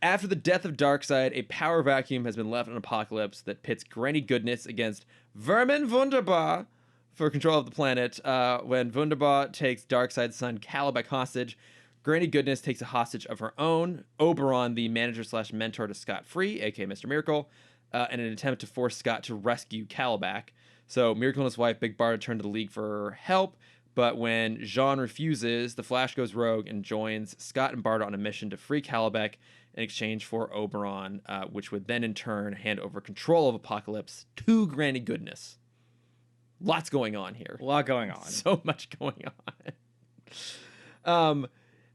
After the death of Darkseid, a power vacuum has been left on Apokolips that pits Granny Goodness against Vermin Wunderbar for control of the planet. When Wunderbar takes Darkseid's son Calibec hostage, Granny Goodness takes a hostage of her own. Oberon, the manager / mentor to Scott Free, aka Mr. Miracle, in an attempt to force Scott to rescue Calibec. So Miracle and his wife Big Barda turn to the League for help, but when Jean refuses, the Flash goes rogue and joins Scott and Barda on a mission to free Calibec in exchange for Oberon, which would then in turn hand over control of Apokolips to Granny Goodness. Lots going on here. A lot going on. So much going on.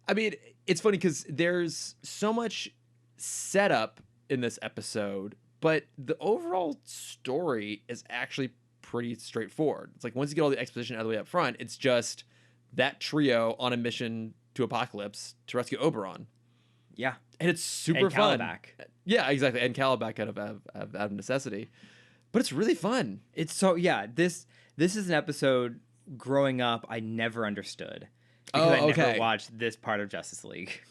I mean, it's funny because there's so much setup in this episode, but the overall story is actually pretty straightforward. It's like once you get all the exposition out of the way up front, it's just that trio on a mission to Apokolips to rescue Oberon. Yeah. And it's super and fun. Calibec. Yeah, exactly. And Calibec out of necessity. But it's really fun. It's so, yeah, this is an episode growing up I never understood. Because I never watched this part of Justice League.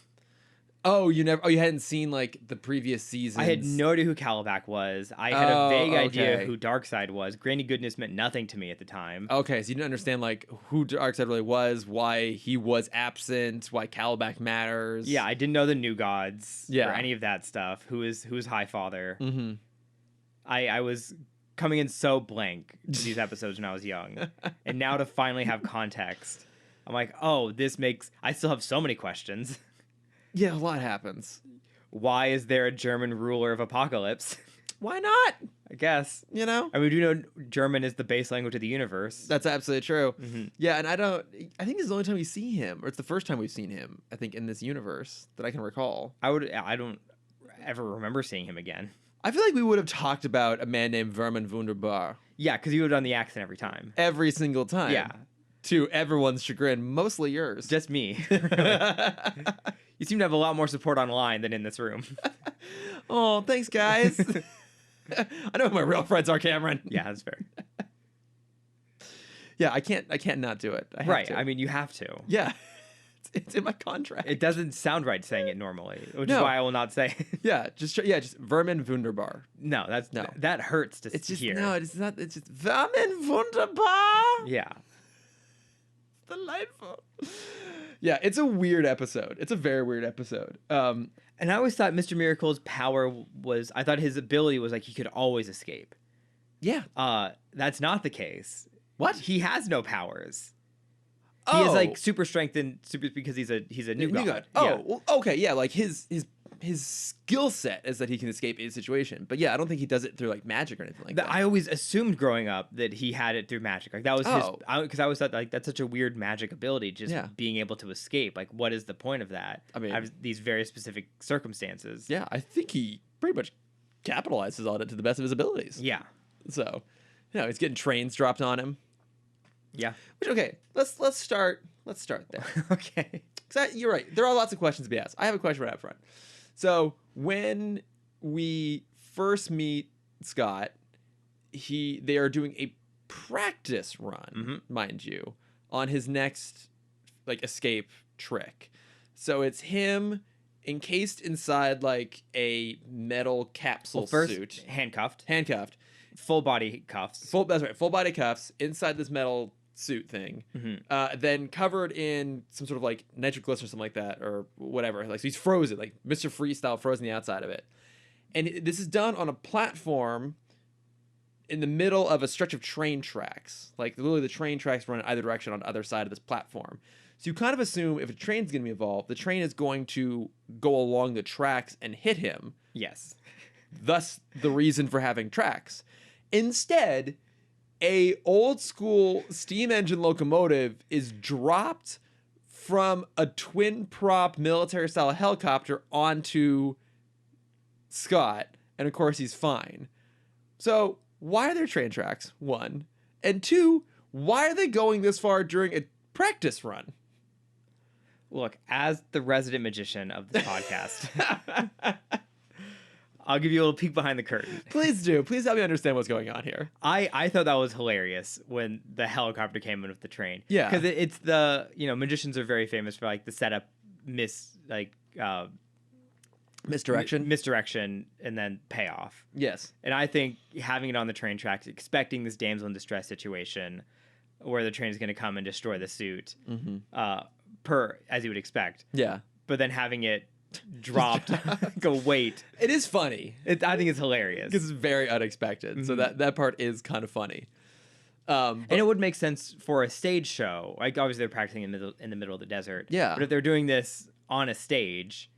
Oh, you hadn't seen like the previous seasons. I had no idea who Calibec was. I had a vague idea who Darkseid was. Granny Goodness meant nothing to me at the time. Okay, so you didn't understand like who Darkseid really was, why he was absent, why Calibec matters. Yeah, I didn't know the New Gods or any of that stuff. Who's High Father? Mm-hmm. I was coming in so blank to these episodes when I was young, and now to finally have context, I'm like, oh, this makes. I still have so many questions. Yeah, a lot happens. Why is there a German ruler of Apokolips? Why not? I guess. You know? I mean, we do know German is the base language of the universe. That's absolutely true. Mm-hmm. Yeah, and I think it's the only time we see him, or it's the first time we've seen him, I think, in this universe that I can recall. I don't ever remember seeing him again. I feel like we would have talked about a man named Vermin Wunderbar. Yeah, because you would have done the accent every time. Every single time. Yeah. To everyone's chagrin, mostly yours. Just me. You seem to have a lot more support online than in this room. Oh, thanks, guys. I know who my real friends are, Cameron. Yeah, that's fair. Yeah, I can't not do it. I have to. I mean, you have to. Yeah. It's in my contract. It doesn't sound right saying it normally, which is why I will not say it. Yeah, just Vermin Wunderbar. No, that hurts to hear. No, it's not. It's just Vermin Wunderbar. Yeah. Delightful. Yeah, it's a weird episode. It's a very weird episode. And I always thought Mr. Miracle's power was, I thought his ability was like he could always escape. Yeah. That's not the case. What? He has no powers. He is like super strength and super because he's a new god. Oh, yeah. Well, okay, yeah, like his skill set is that he can escape any situation. But yeah, I don't think he does it through like magic or anything like that. I always assumed growing up that he had it through magic. Like that was his, because I always thought like that's such a weird magic ability, just being able to escape. Like, what is the point of that? I mean, have these very specific circumstances. Yeah, I think he pretty much capitalizes on it to the best of his abilities. Yeah. So, he's getting trains dropped on him. Yeah. Which, okay, let's start there. Okay. You're right. There are lots of questions to be asked. I have a question right up front. So when we first meet Scott, they are doing a practice run, mind you, on his next like escape trick. So it's him encased inside like a metal capsule suit, handcuffed, full body cuffs. That's right, full body cuffs inside this metal suit thing, then covered in some sort of like nitroglycerin or something like that or whatever. Like, so he's frozen, like Mr. Freestyle, frozen the outside of it. And this is done on a platform in the middle of a stretch of train tracks. Like literally the train tracks run in either direction on either side of this platform. So you kind of assume if a train's going to be involved, the train is going to go along the tracks and hit him. Yes. Thus the reason for having tracks. Instead, a old school steam engine locomotive is dropped from a twin prop military style helicopter onto Scott, and of course he's fine. So why are there train tracks? One. And two, why are they going this far during a practice run? Look, as the resident magician of this podcast, I'll give you a little peek behind the curtain. Please do. Please help me understand what's going on here. I thought that was hilarious when the helicopter came in with the train. Yeah. Because it's the, magicians are very famous for like the setup misdirection, and then payoff. Yes. And I think having it on the train tracks, expecting this damsel in distress situation where the train is going to come and destroy the suit, as you would expect. Yeah. But then having it dropped, go wait. It is funny. I think it's hilarious. Because it's very unexpected. So that part is kind of funny. And it would make sense for a stage show. Like, obviously, they're practicing in the middle of the desert. Yeah. But if they're doing this on a stage...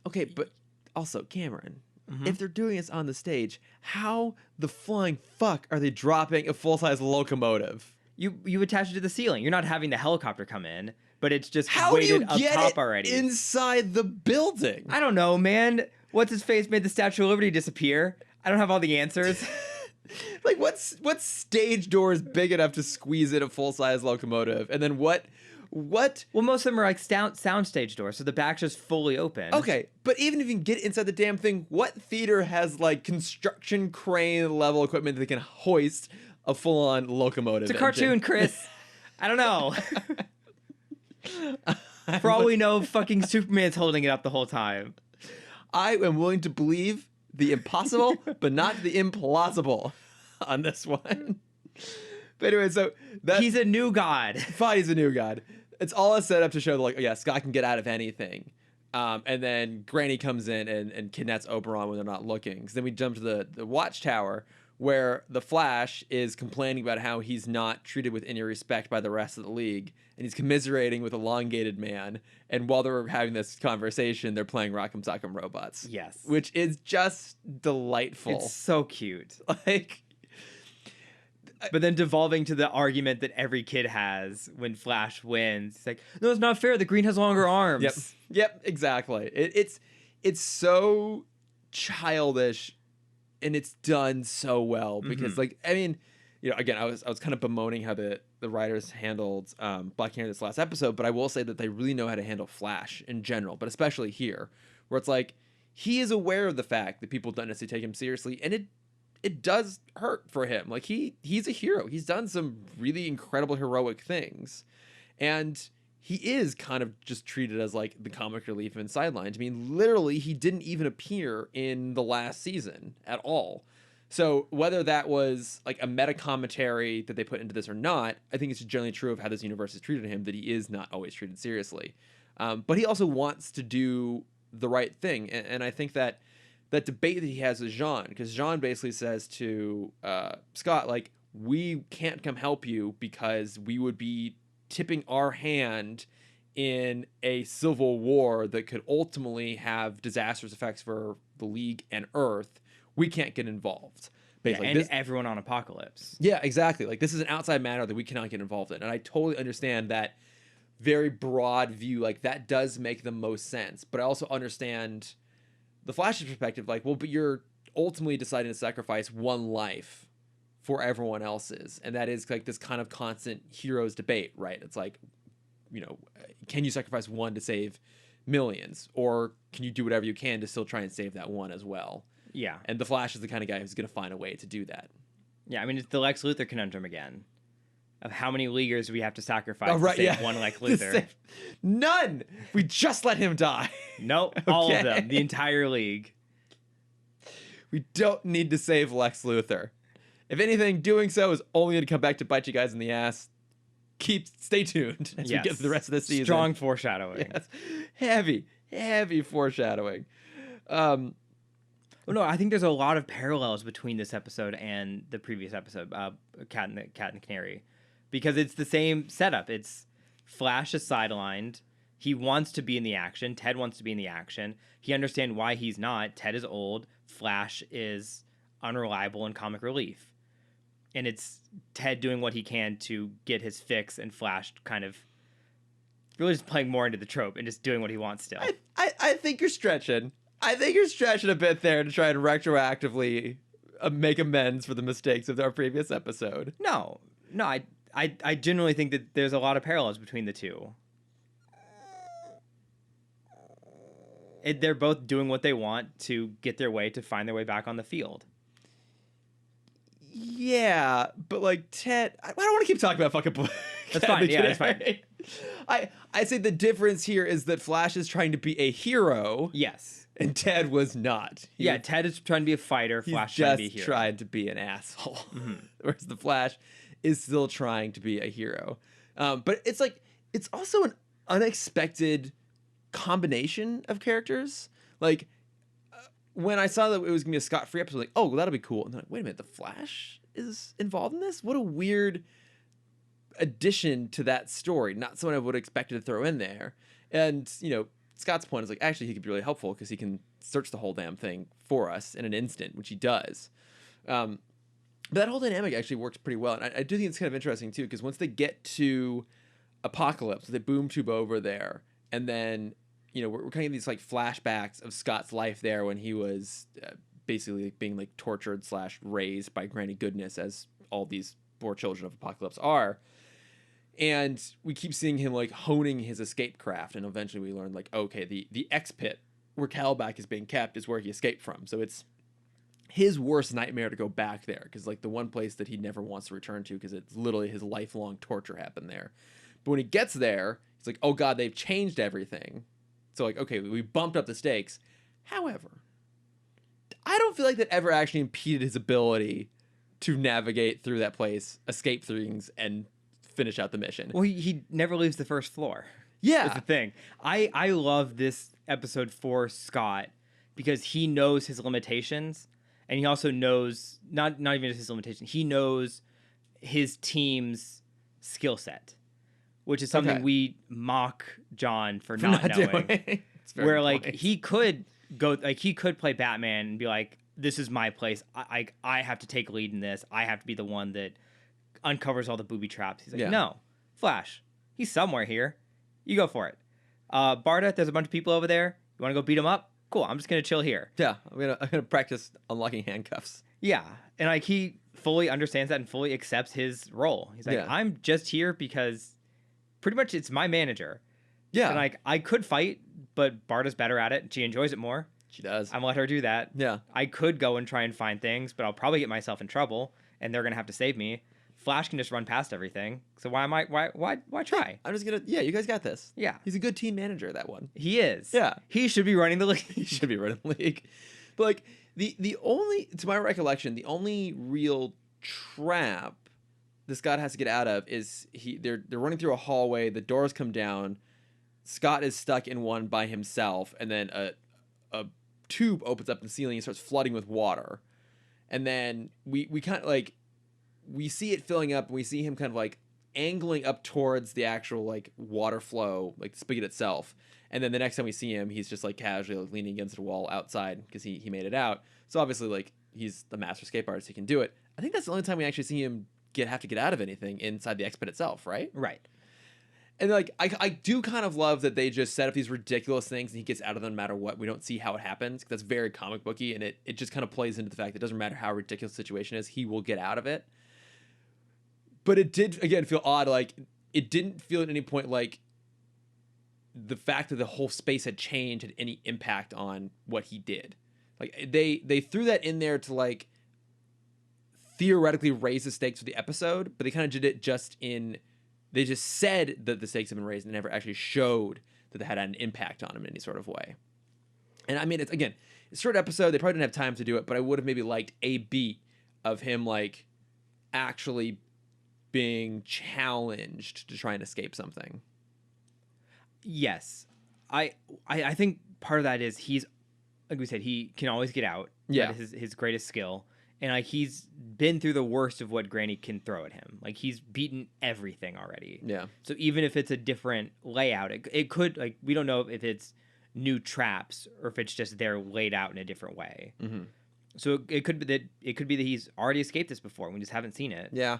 Okay, but also, Cameron, if they're doing this on the stage, how the flying fuck are they dropping a full-size locomotive? You attach it to the ceiling. You're not having the helicopter come in, but it's just How weighted do you up get top it already. Inside the building? I don't know, man. What's his face made the Statue of Liberty disappear? I don't have all the answers. Like, what stage door is big enough to squeeze in a full-size locomotive? And then what? Well, most of them are like soundstage doors, so the back's just fully open. Okay, but even if you can get inside the damn thing, what theater has like construction crane level equipment that can hoist a full-on locomotive? It's a cartoon, Chris. I don't know. For all we know, fucking Superman's holding it up the whole time. I am willing to believe the impossible, but not the implausible on this one. But anyway, so he's a new god. Fine, he's a new god. It's all a setup to show that, like, oh yeah, Scott can get out of anything. And then Granny comes in and kidnaps Oberon when they're not looking. So then we jump to the Watchtower, where the Flash is complaining about how he's not treated with any respect by the rest of the League. And he's commiserating with Elongated Man. And while they're having this conversation, they're playing Rock'em Sock'em Robots. Yes. Which is just delightful. It's so cute. Like... But then devolving to the argument that every kid has when Flash wins. It's like, no, it's not fair. The Green has longer arms. Yep, exactly. It's so childish, and it's done so well because, like, I mean, you know, again, I was kind of bemoaning how the writers handled Black Canary this last episode, but I will say that they really know how to handle Flash in general, but especially here, where it's like he is aware of the fact that people don't necessarily take him seriously, and it does hurt for him. Like, he's a hero. He's done some really incredible heroic things. And he is kind of just treated as, like, the comic relief and sidelined. I mean, literally, he didn't even appear in the last season at all. So whether that was, like, a meta commentary that they put into this or not, I think it's generally true of how this universe has treated him, that he is not always treated seriously. But he also wants to do the right thing. And I think that debate that he has with Jean, because Jean basically says to Scott, like, we can't come help you because we would be tipping our hand in a civil war that could ultimately have disastrous effects for the League and Earth. We can't get involved. Basically. Yeah, and everyone on Apokolips. Yeah, exactly. Like, this is an outside matter that we cannot get involved in. And I totally understand that very broad view. Like, that does make the most sense. But I also understand the Flash's perspective, like, well, but you're ultimately deciding to sacrifice one life for everyone else's. And that is, like, this kind of constant heroes debate, right? It's like, you know, can you sacrifice one to save millions? Or can you do whatever you can to still try and save that one as well? Yeah. And the Flash is the kind of guy who's going to find a way to do that. Yeah, I mean, it's the Lex Luthor conundrum again. Of how many Leaguers we have to sacrifice to save one Lex Luthor. None! We just let him die. Nope, all of them. The entire League. We don't need to save Lex Luthor. If anything, doing so is only going to come back to bite you guys in the ass. Stay tuned as we get to the rest of the season. Strong foreshadowing. Yes. Heavy foreshadowing. Well, no, I think there's a lot of parallels between this episode and the previous episode, Cat and the Canary. Because it's the same setup. It's Flash is sidelined. He wants to be in the action. Ted wants to be in the action. He understands why he's not. Ted is old. Flash is unreliable and comic relief. And it's Ted doing what he can to get his fix, and Flash kind of really just playing more into the trope and just doing what he wants still. I think you're stretching. I think you're stretching a bit there to try and retroactively make amends for the mistakes of our previous episode. No, I genuinely think that there's a lot of parallels between the two. They're both doing what they want to get their way to find their way back on the field. Yeah, but like Ted, I don't want to keep talking about fucking. That's fine. Yeah, that's fine. I'd say the difference here is that Flash is trying to be a hero. Yes. And Ted was not. Ted is trying to be a fighter. Flash just trying to be a hero. Trying to be an asshole. Whereas the Flash is still trying to be a hero. But it's like, it's also an unexpected combination of characters. Like, when I saw that it was going to be a Scott-free episode, like, oh, well, that'll be cool. And then, like, wait a minute, the Flash is involved in this? What a weird addition to that story. Not someone I would have expected to throw in there. And, you know, Scott's point is like, actually, he could be really helpful because he can search the whole damn thing for us in an instant, which he does. But that whole dynamic actually works pretty well. And I do think it's kind of interesting, too, because once they get to Apokolips, they boom tube over there, and then, you know, we're kind of getting these, like, flashbacks of Scott's life there when he was basically being, like, tortured / raised by Granny Goodness, as all these poor children of Apokolips are. And we keep seeing him, like, honing his escape craft, and eventually we learn, like, okay, the X pit where Calabac is being kept is where he escaped from. So it's his worst nightmare to go back there, because, like, the one place that he never wants to return to, because it's literally his lifelong torture happened there. But when he gets there, he's like, oh god, they've changed everything. So, like, okay, we bumped up the stakes. However, I don't feel like that ever actually impeded his ability to navigate through that place, escape things, and finish out the mission. Well, he never leaves the first floor. Yeah. That's the thing. I love this episode for Scott because he knows his limitations, and he also knows, not even just his limitations, he knows his team's skill set, which is something we mock John for not knowing. Where, like, he could go, like, he could play Batman and be like, this is my place. I have to take lead in this. I have to be the one that uncovers all the booby traps. He's like, no, Flash, he's somewhere here. You go for it. Barda, there's a bunch of people over there. You want to go beat them up? Cool. I'm just gonna chill here. Yeah, I'm gonna practice unlocking handcuffs. Yeah, and, like, he fully understands that and fully accepts his role. He's like, I'm just here because pretty much it's my manager. Yeah, and, like, I could fight, but Barda's better at it. She enjoys it more. She does. I'm gonna let her do that. Yeah, I could go and try and find things, but I'll probably get myself in trouble, and they're gonna have to save me. Flash can just run past everything. So why try? I'm just gonna, you guys got this. Yeah. He's a good team manager, that one. He is. Yeah. He should be running the league. He should be running the league. But, like, the only, to my recollection, the only real trap that Scott has to get out of is they're running through a hallway, the doors come down, Scott is stuck in one by himself, and then a tube opens up in the ceiling and starts flooding with water. And then we kind of, like, we see it filling up, and we see him kind of, like, angling up towards the actual, like, water flow, like the spigot itself. And then the next time we see him, he's just, like, casually, like, leaning against the wall outside because he made it out. So obviously, like, he's the master escape artist. He can do it. I think that's the only time we actually see him have to get out of anything inside the X pit itself, right? Right. And, like, I do kind of love that they just set up these ridiculous things and he gets out of them no matter what. We don't see how it happens. That's very comic booky, and it just kind of plays into the fact that it doesn't matter how ridiculous the situation is, he will get out of it. But it did, again, feel odd. Like, it didn't feel at any point like the fact that the whole space had changed had any impact on what he did. Like, they threw that in there to, like, theoretically raise the stakes for the episode, but they kind of did it they just said that the stakes have been raised and never actually showed that they had an impact on him in any sort of way. And, I mean, it's a short episode. They probably didn't have time to do it, but I would have maybe liked a beat of him, like, actually being challenged to try and escape something. Yes. I think part of that is he's, like we said, he can always get out. Yeah. That is his greatest skill. And, like, he's been through the worst of what Granny can throw at him. Like, he's beaten everything already. Yeah. So even if it's a different layout, it could, like, we don't know if it's new traps or if it's just they're laid out in a different way. Mm-hmm. So it could be that he's already escaped this before. We just haven't seen it. Yeah.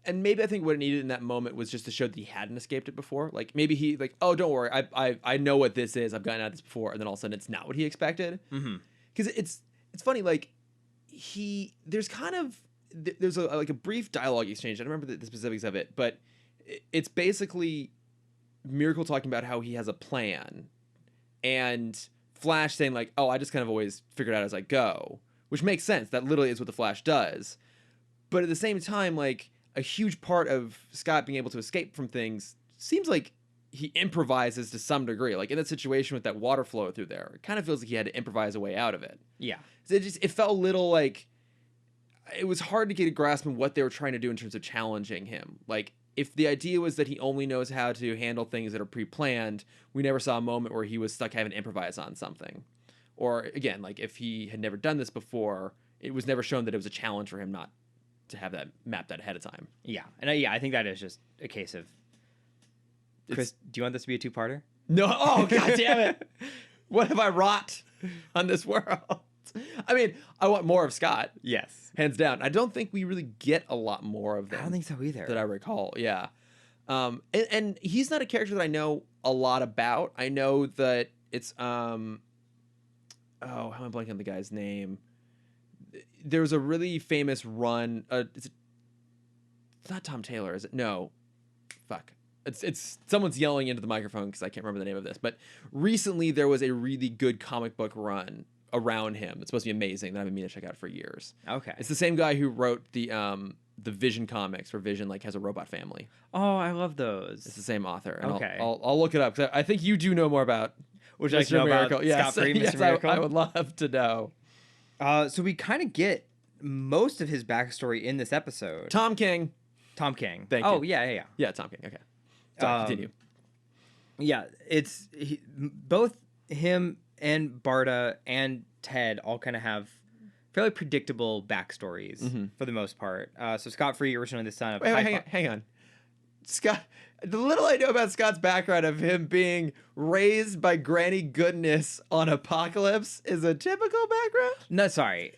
And maybe I think what it needed in that moment was just to show that he hadn't escaped it before. Like, maybe he, like, oh, don't worry, I know what this is. I've gotten out of this before. And then all of a sudden it's not what he expected. Because it's funny, like, there's a brief dialogue exchange. I don't remember the specifics of it, but it's basically Miracle talking about how he has a plan, and Flash saying, like, oh, I just kind of always figure it out as I go, which makes sense. That literally is what the Flash does. But at the same time, like, a huge part of Scott being able to escape from things seems like he improvises to some degree. Like in that situation with that water flow through there, it kind of feels like he had to improvise a way out of it. Yeah. It felt a little like it was hard to get a grasp on what they were trying to do in terms of challenging him. Like if the idea was that he only knows how to handle things that are pre-planned, we never saw a moment where he was stuck having to improvise on something. Or again, like if he had never done this before, it was never shown that it was a challenge for him not to have that mapped out ahead of time. Yeah. And I think that is just a case of Chris, do you want this to be a two-parter? No. Oh, God damn it. What have I wrought on this world? I mean, I want more of Scott. Yes. Hands down. I don't think we really get a lot more of them. I don't think so either. That I recall. Yeah. And he's not a character that I know a lot about. I know that it's, how am I blanking on the guy's name? There's a really famous run. It's not Tom Taylor, is it? No. Fuck. It's someone's yelling into the microphone because I can't remember the name of this. But recently there was a really good comic book run around him. It's supposed to be amazing that I've been meaning to check out for years. Okay. It's the same guy who wrote the Vision comics, where Vision like has a robot family. Oh, I love those. It's the same author. And Okay. I'll look it up because I think you do know more about. Would you like to know about Scott Free, Mr. Yes, Miracle? I would love to know. So we kind of get most of his backstory in this episode. Tom King. Tom King. Thank you. Oh, yeah. Yeah, Tom King. Okay. Sorry, continue. Yeah, it's both him and Barda and Ted all kind of have fairly predictable backstories for the most part. So Scott Free, originally the son of... Hang on. Scott, the little I know about Scott's background of him being raised by Granny Goodness on Apokolips is a typical background? No, sorry.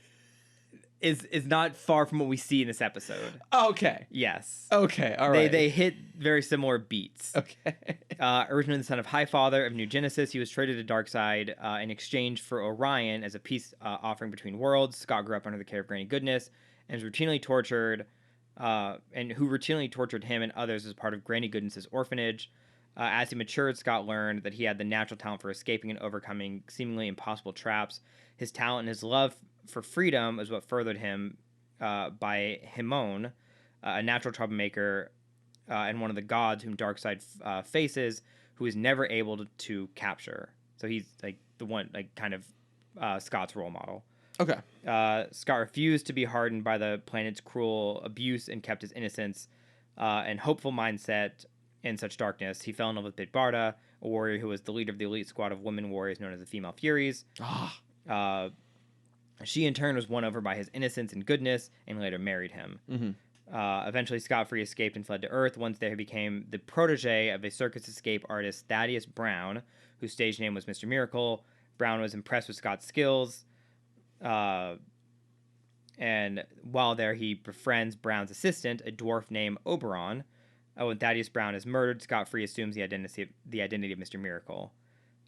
Is not far from what we see in this episode. Okay. Yes. Okay, all right. They hit very similar beats. Okay. Originally the son of Highfather of New Genesis, he was traded to Darkseid in exchange for Orion as a peace offering between worlds. Scott grew up under the care of Granny Goodness and was routinely tortured, who routinely tortured him and others as part of Granny Goodness's orphanage. As he matured, Scott learned that he had the natural talent for escaping and overcoming seemingly impossible traps. His talent and his love for freedom is what furthered him by Himon, a natural troublemaker and one of the gods whom Darkseid faces, who is never able to capture. So he's like the one, like kind of Scott's role model. Okay. Scott refused to be hardened by the planet's cruel abuse and kept his innocence and hopeful mindset in such darkness. He fell in love with Big Barda, a warrior who was the leader of the elite squad of women warriors known as the Female Furies. She in turn was won over by his innocence and goodness and later married him. Eventually, Scott Free escaped and fled to Earth. Once there, he became the protege of a circus escape artist, Thaddeus Brown, whose stage name was Mr. Miracle. Brown was impressed with Scott's skills. And while there, he befriends Brown's assistant, a dwarf named Oberon. When Thaddeus Brown is murdered, Scott Free assumes the identity of Mr. Miracle.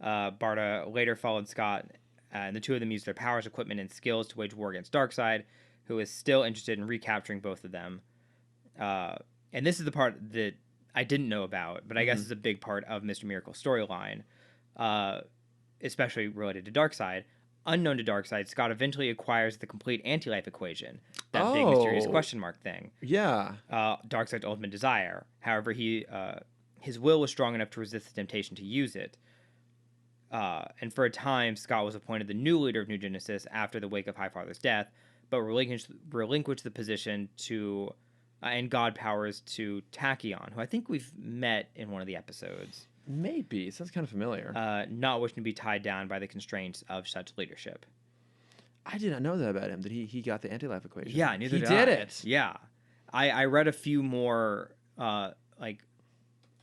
Barda later followed Scott, and the two of them used their powers, equipment, and skills to wage war against Darkseid, who is still interested in recapturing both of them. And this is the part that I didn't know about, but I guess is a big part of Mr. Miracle's storyline, especially related to Darkseid. Unknown to Darkseid, Scott eventually acquires the complete anti-life equation, that big mysterious question mark thing. Yeah. Darkseid's ultimate desire. However, his will was strong enough to resist the temptation to use it. And for a time, Scott was appointed the new leader of New Genesis after the wake of Highfather's death, but relinquished the position to and god powers to Tachyon, who I think we've met in one of the episodes. Maybe. Sounds kind of familiar. Not wishing to be tied down by the constraints of such leadership. I did not know that about him, that he got the anti-life equation. Yeah, neither did I. He did it. Yeah. I read a few more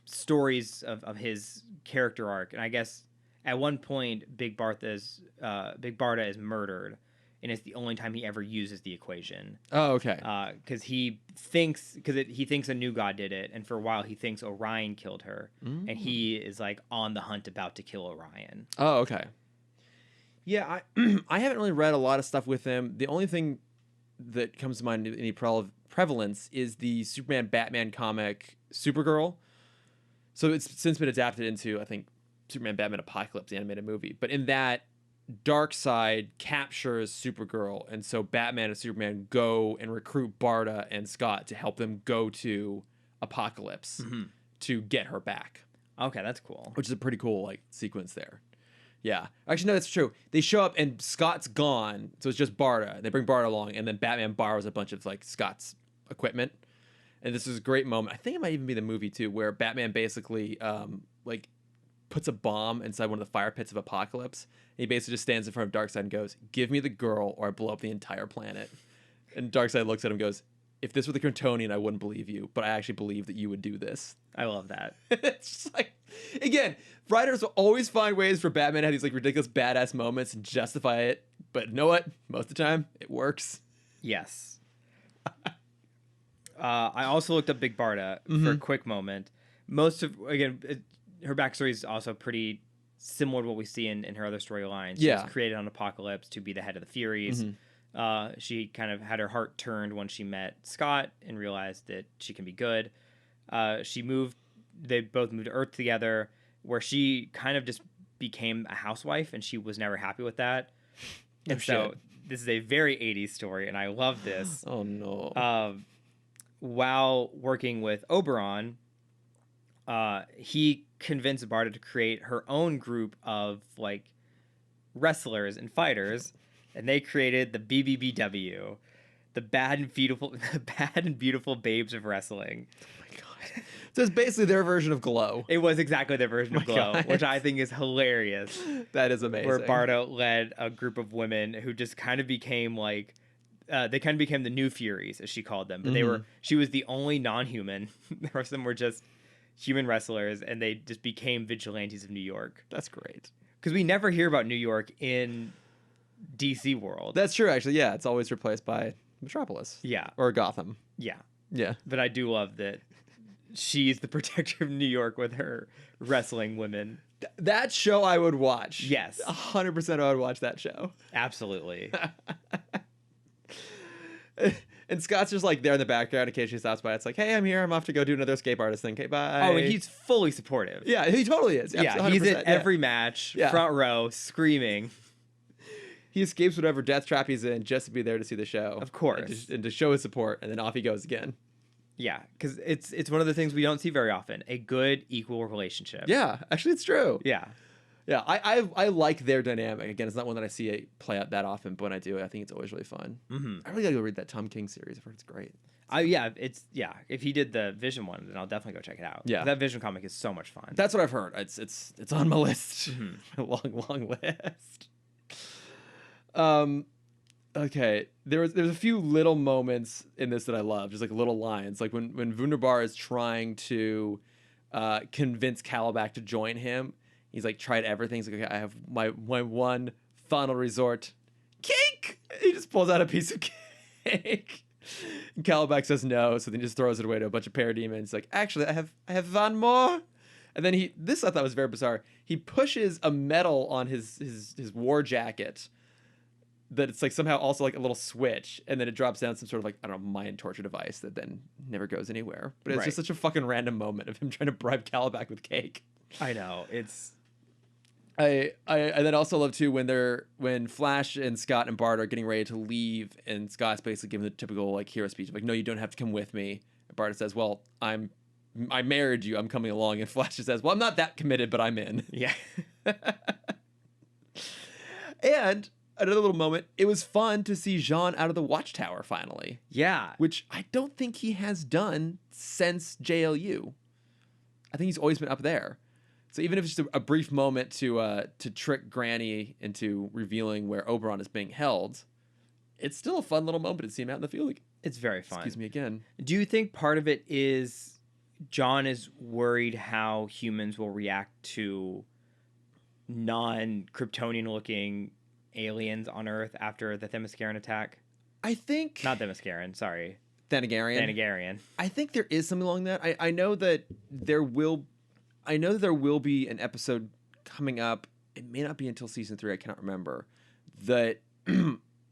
stories of his character arc, and I guess at one point Big Barda is murdered, and it's the only time he ever uses the equation. Oh, okay. Because he thinks a new god did it, and for a while he thinks Orion killed her, and he is like on the hunt about to kill Orion. Oh, okay. Yeah, I haven't really read a lot of stuff with him. The only thing that comes to mind any prevalence is the Superman Batman comic Supergirl. So it's since been adapted into, I think, Superman Batman Apokolips, the animated movie. But in that, Darkseid captures Supergirl, and so Batman and Superman go and recruit Barda and Scott to help them go to Apokolips to get her back. Okay, that's cool. Which is a pretty cool like sequence there. Yeah. Actually, no, that's true. They show up and Scott's gone, so it's just Barda. They bring Barda along, and then Batman borrows a bunch of like Scott's equipment. And this is a great moment. I think it might even be the movie too, where Batman basically like puts a bomb inside one of the fire pits of Apokolips. And he basically just stands in front of Darkseid and goes, "Give me the girl, or I blow up the entire planet." And Darkseid looks at him and goes, "If this were the Kryptonian, I wouldn't believe you, but I actually believe that you would do this." I love that. It's just like, again, writers will always find ways for Batman to have these like ridiculous badass moments and justify it. But you know what? Most of the time, it works. Yes. I also looked up Big Barda for a quick moment. Her backstory is also pretty similar to what we see in her other storylines. She was created on Apokolips to be the head of the Furies. She kind of had her heart turned when she met Scott and realized that she can be good. They both moved to Earth together, where she kind of just became a housewife, and she was never happy with that. And so this is a very 80s story, and I love this. Oh, no. While working with Oberon, he convinced Barda to create her own group of like wrestlers and fighters, and they created the BBBW, the Bad and Beautiful Babes of Wrestling. Oh my god! So it's basically their version of Glow. It was exactly their version of Glow, which I think is hilarious. That is amazing. Where Barda led a group of women who just kind of became like. They kind of became the new Furies, as she called them. But she was the only non-human. The rest of them were just human wrestlers, and they just became vigilantes of New York. That's great. Because we never hear about New York in DC world. That's true, actually. Yeah, it's always replaced by Metropolis. Yeah. Or Gotham. Yeah. Yeah. But I do love that she's the protector of New York with her wrestling women. That show I would watch. Yes. 100% I would watch that show. Absolutely. And Scott's just like there in the background in case she stops by. It's like, hey, I'm here. I'm off to go do another escape artist thing. Okay, bye. Oh, and he's fully supportive. Yeah, he totally is. Yeah, he's at every match, front row, screaming. He escapes whatever death trap he's in just to be there to see the show. Of course. And to show his support, and then off he goes again. Yeah, because it's one of the things we don't see very often. A good, equal relationship. Yeah, actually, it's true. Yeah. Yeah, I like their dynamic. Again, it's not one that I see it play out that often, but when I do, I think it's always really fun. I really gotta go read that Tom King series. I've heard it's great. If he did the Vision one, then I'll definitely go check it out. Yeah, that Vision comic is so much fun. That's what I've heard. It's on my list, a long list. Okay, there's a few little moments in this that I love, just like little lines, like when Wunderbar is trying to convince Calabac to join him. He's like tried everything. He's like, okay, I have my one final resort, cake. He just pulls out a piece of cake. And Calabac says no, so then he just throws it away to a bunch of parademons. Like, actually, I have one more. And then this I thought was very bizarre. He pushes a medal on his war jacket. That it's like somehow also like a little switch, and then it drops down some sort of like, I don't know, mind torture device that then never goes anywhere. But it's just such a fucking random moment of him trying to bribe Calabac with cake. I know, it's. I then also love too when Flash and Scott and Bart are getting ready to leave, and Scott's basically giving the typical like hero speech of like, no, you don't have to come with me. And Bart says, well, I married you, I'm coming along. And Flash just says, well, I'm not that committed, but I'm in. Yeah. And another little moment, it was fun to see Jean out of the Watchtower finally. Yeah. Which I don't think he has done since JLU. I think he's always been up there. So even if it's just a brief moment to trick Granny into revealing where Oberon is being held, it's still a fun little moment to see him out in the field. It's very fun. Excuse me again. Do you think part of it is John is worried how humans will react to non-Kryptonian looking aliens on Earth after the Themysciran attack? I think... Not Themysciran, sorry. Thanagarian. I think there is something along that. I know that there will be an episode coming up. It may not be until season 3. I cannot remember. That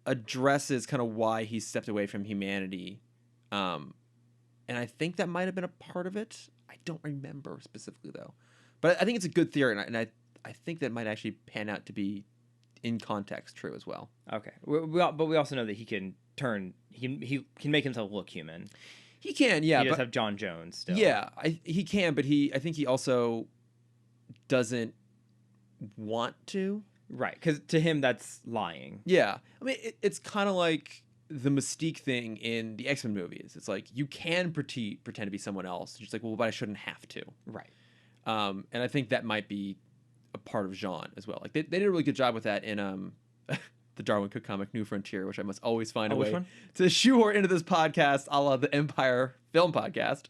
addresses kind of why he stepped away from humanity. And I think that might have been a part of it. I don't remember specifically though. But I think it's a good theory, and I think that might actually pan out to be in context true as well. Okay, but we also know that he can turn. He can make himself look human. He can, yeah. He does but, have John Jones still. Yeah, he can, but I think he also doesn't want to. Right, because to him that's lying. Yeah, I mean it's kind of like the Mystique thing in the X-Men movies. It's like you can pretend to be someone else. It's just like, well, but I shouldn't have to. Right. And I think that might be a part of Jean as well. Like they did a really good job with that in the Darwin Cook comic New Frontier, which I must always find a way to shoehorn into this podcast, a la the Empire Film Podcast.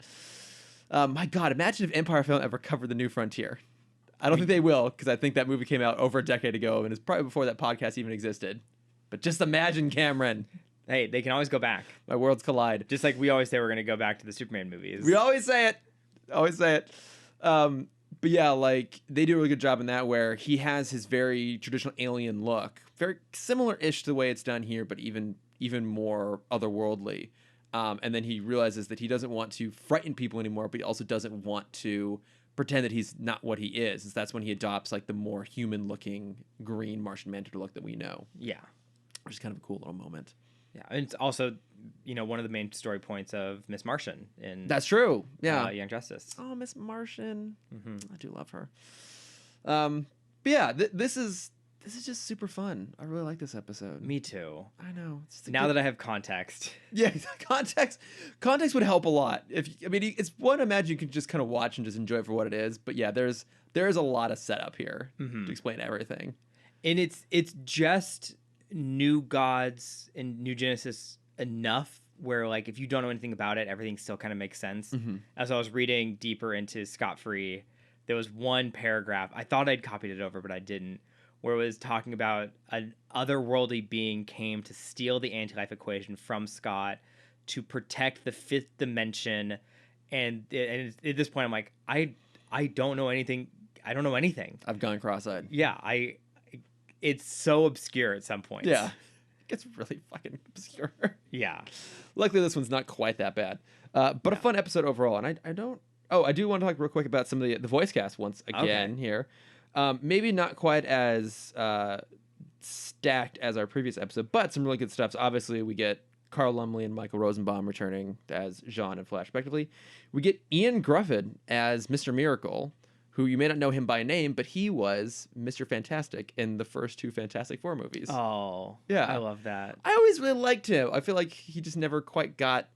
My God, imagine if Empire Film ever covered the New Frontier. I don't think they will, because I think that movie came out over a decade ago, and it's probably before that podcast even existed. But just imagine, Cameron. Hey, they can always go back. My worlds collide. Just like we always say we're going to go back to the Superman movies. We always say it. Always say it. But yeah, like, they do a really good job in that, where he has his very traditional alien look. Very similar-ish to the way it's done here, but even more otherworldly. And then he realizes that he doesn't want to frighten people anymore, but he also doesn't want to pretend that he's not what he is. That's when he adopts, like, the more human-looking green Martian Manticore look that we know. Yeah. Which is kind of a cool little moment. Yeah, and it's also, one of the main story points of Miss Martian in That's true. Yeah. Young Justice. Oh, Miss Martian. Mm-hmm. I do love her. But yeah, this is just super fun. I really like this episode. Me too. I know. Now that I have context. Yeah, context would help a lot. It's one I imagine you can just kind of watch and just enjoy it for what it is. But yeah, there's a lot of setup here to explain everything. And it's just New Gods and New Genesis enough where, like, if you don't know anything about it, everything still kind of makes sense. Mm-hmm. As I was reading deeper into Scott Free, there was one paragraph. I thought I'd copied it over, but I didn't. Where it was talking about an otherworldly being came to steal the anti-life equation from Scott to protect the fifth dimension. And at this point, I'm like, I don't know anything. I don't know anything. I've gone cross-eyed. Yeah, it's so obscure at some point. Yeah. It gets really fucking obscure. Yeah. Luckily, this one's not quite that bad. But a fun episode overall. And I do want to talk real quick about some of the voice cast once again here. Maybe not quite as stacked as our previous episode, but some really good stuff. So obviously, we get Carl Lumbly and Michael Rosenbaum returning as Jean and Flash, respectively. We get Ian Gruffin as Mr. Miracle, who you may not know him by name, but he was Mr. Fantastic in the first two Fantastic Four movies. Oh, yeah. I love that. I always really liked him. I feel like he just never quite got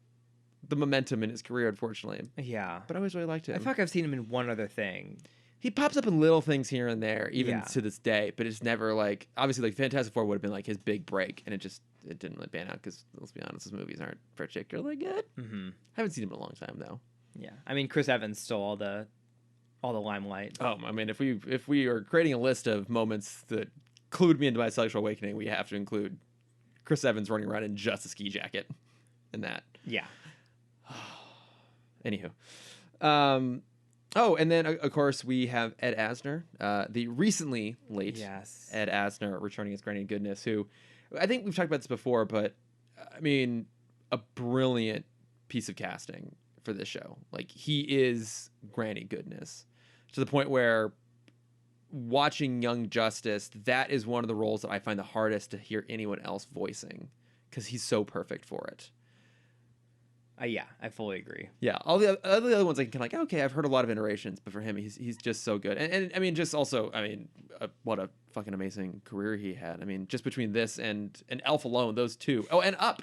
the momentum in his career, unfortunately. Yeah. But I always really liked him. I feel like I've seen him in one other thing. He pops up in little things here and there, even to this day, but it's never like, obviously, like Fantastic Four would have been like his big break, and it didn't really pan out because, let's be honest, his movies aren't particularly good. Mm-hmm. I haven't seen him in a long time though. Yeah, I mean, Chris Evans stole all the limelight. Oh, I mean, if we are creating a list of moments that clued me into my sexual awakening, we have to include Chris Evans running around in just a ski jacket in that. Yeah. Anywho. And then, of course, we have Ed Asner, the recently late Ed Asner returning as Granny Goodness, who I think we've talked about this before, but I mean, a brilliant piece of casting for this show. Like, he is Granny Goodness to the point where watching Young Justice, that is one of the roles that I find the hardest to hear anyone else voicing because he's so perfect for it. Yeah, I fully agree. Yeah, all the other ones I can kind of like, okay, I've heard a lot of iterations, but for him, he's just so good. And I mean, just also, I mean, what a fucking amazing career he had. I mean, just between this and Elf alone, those two. Oh, and Up.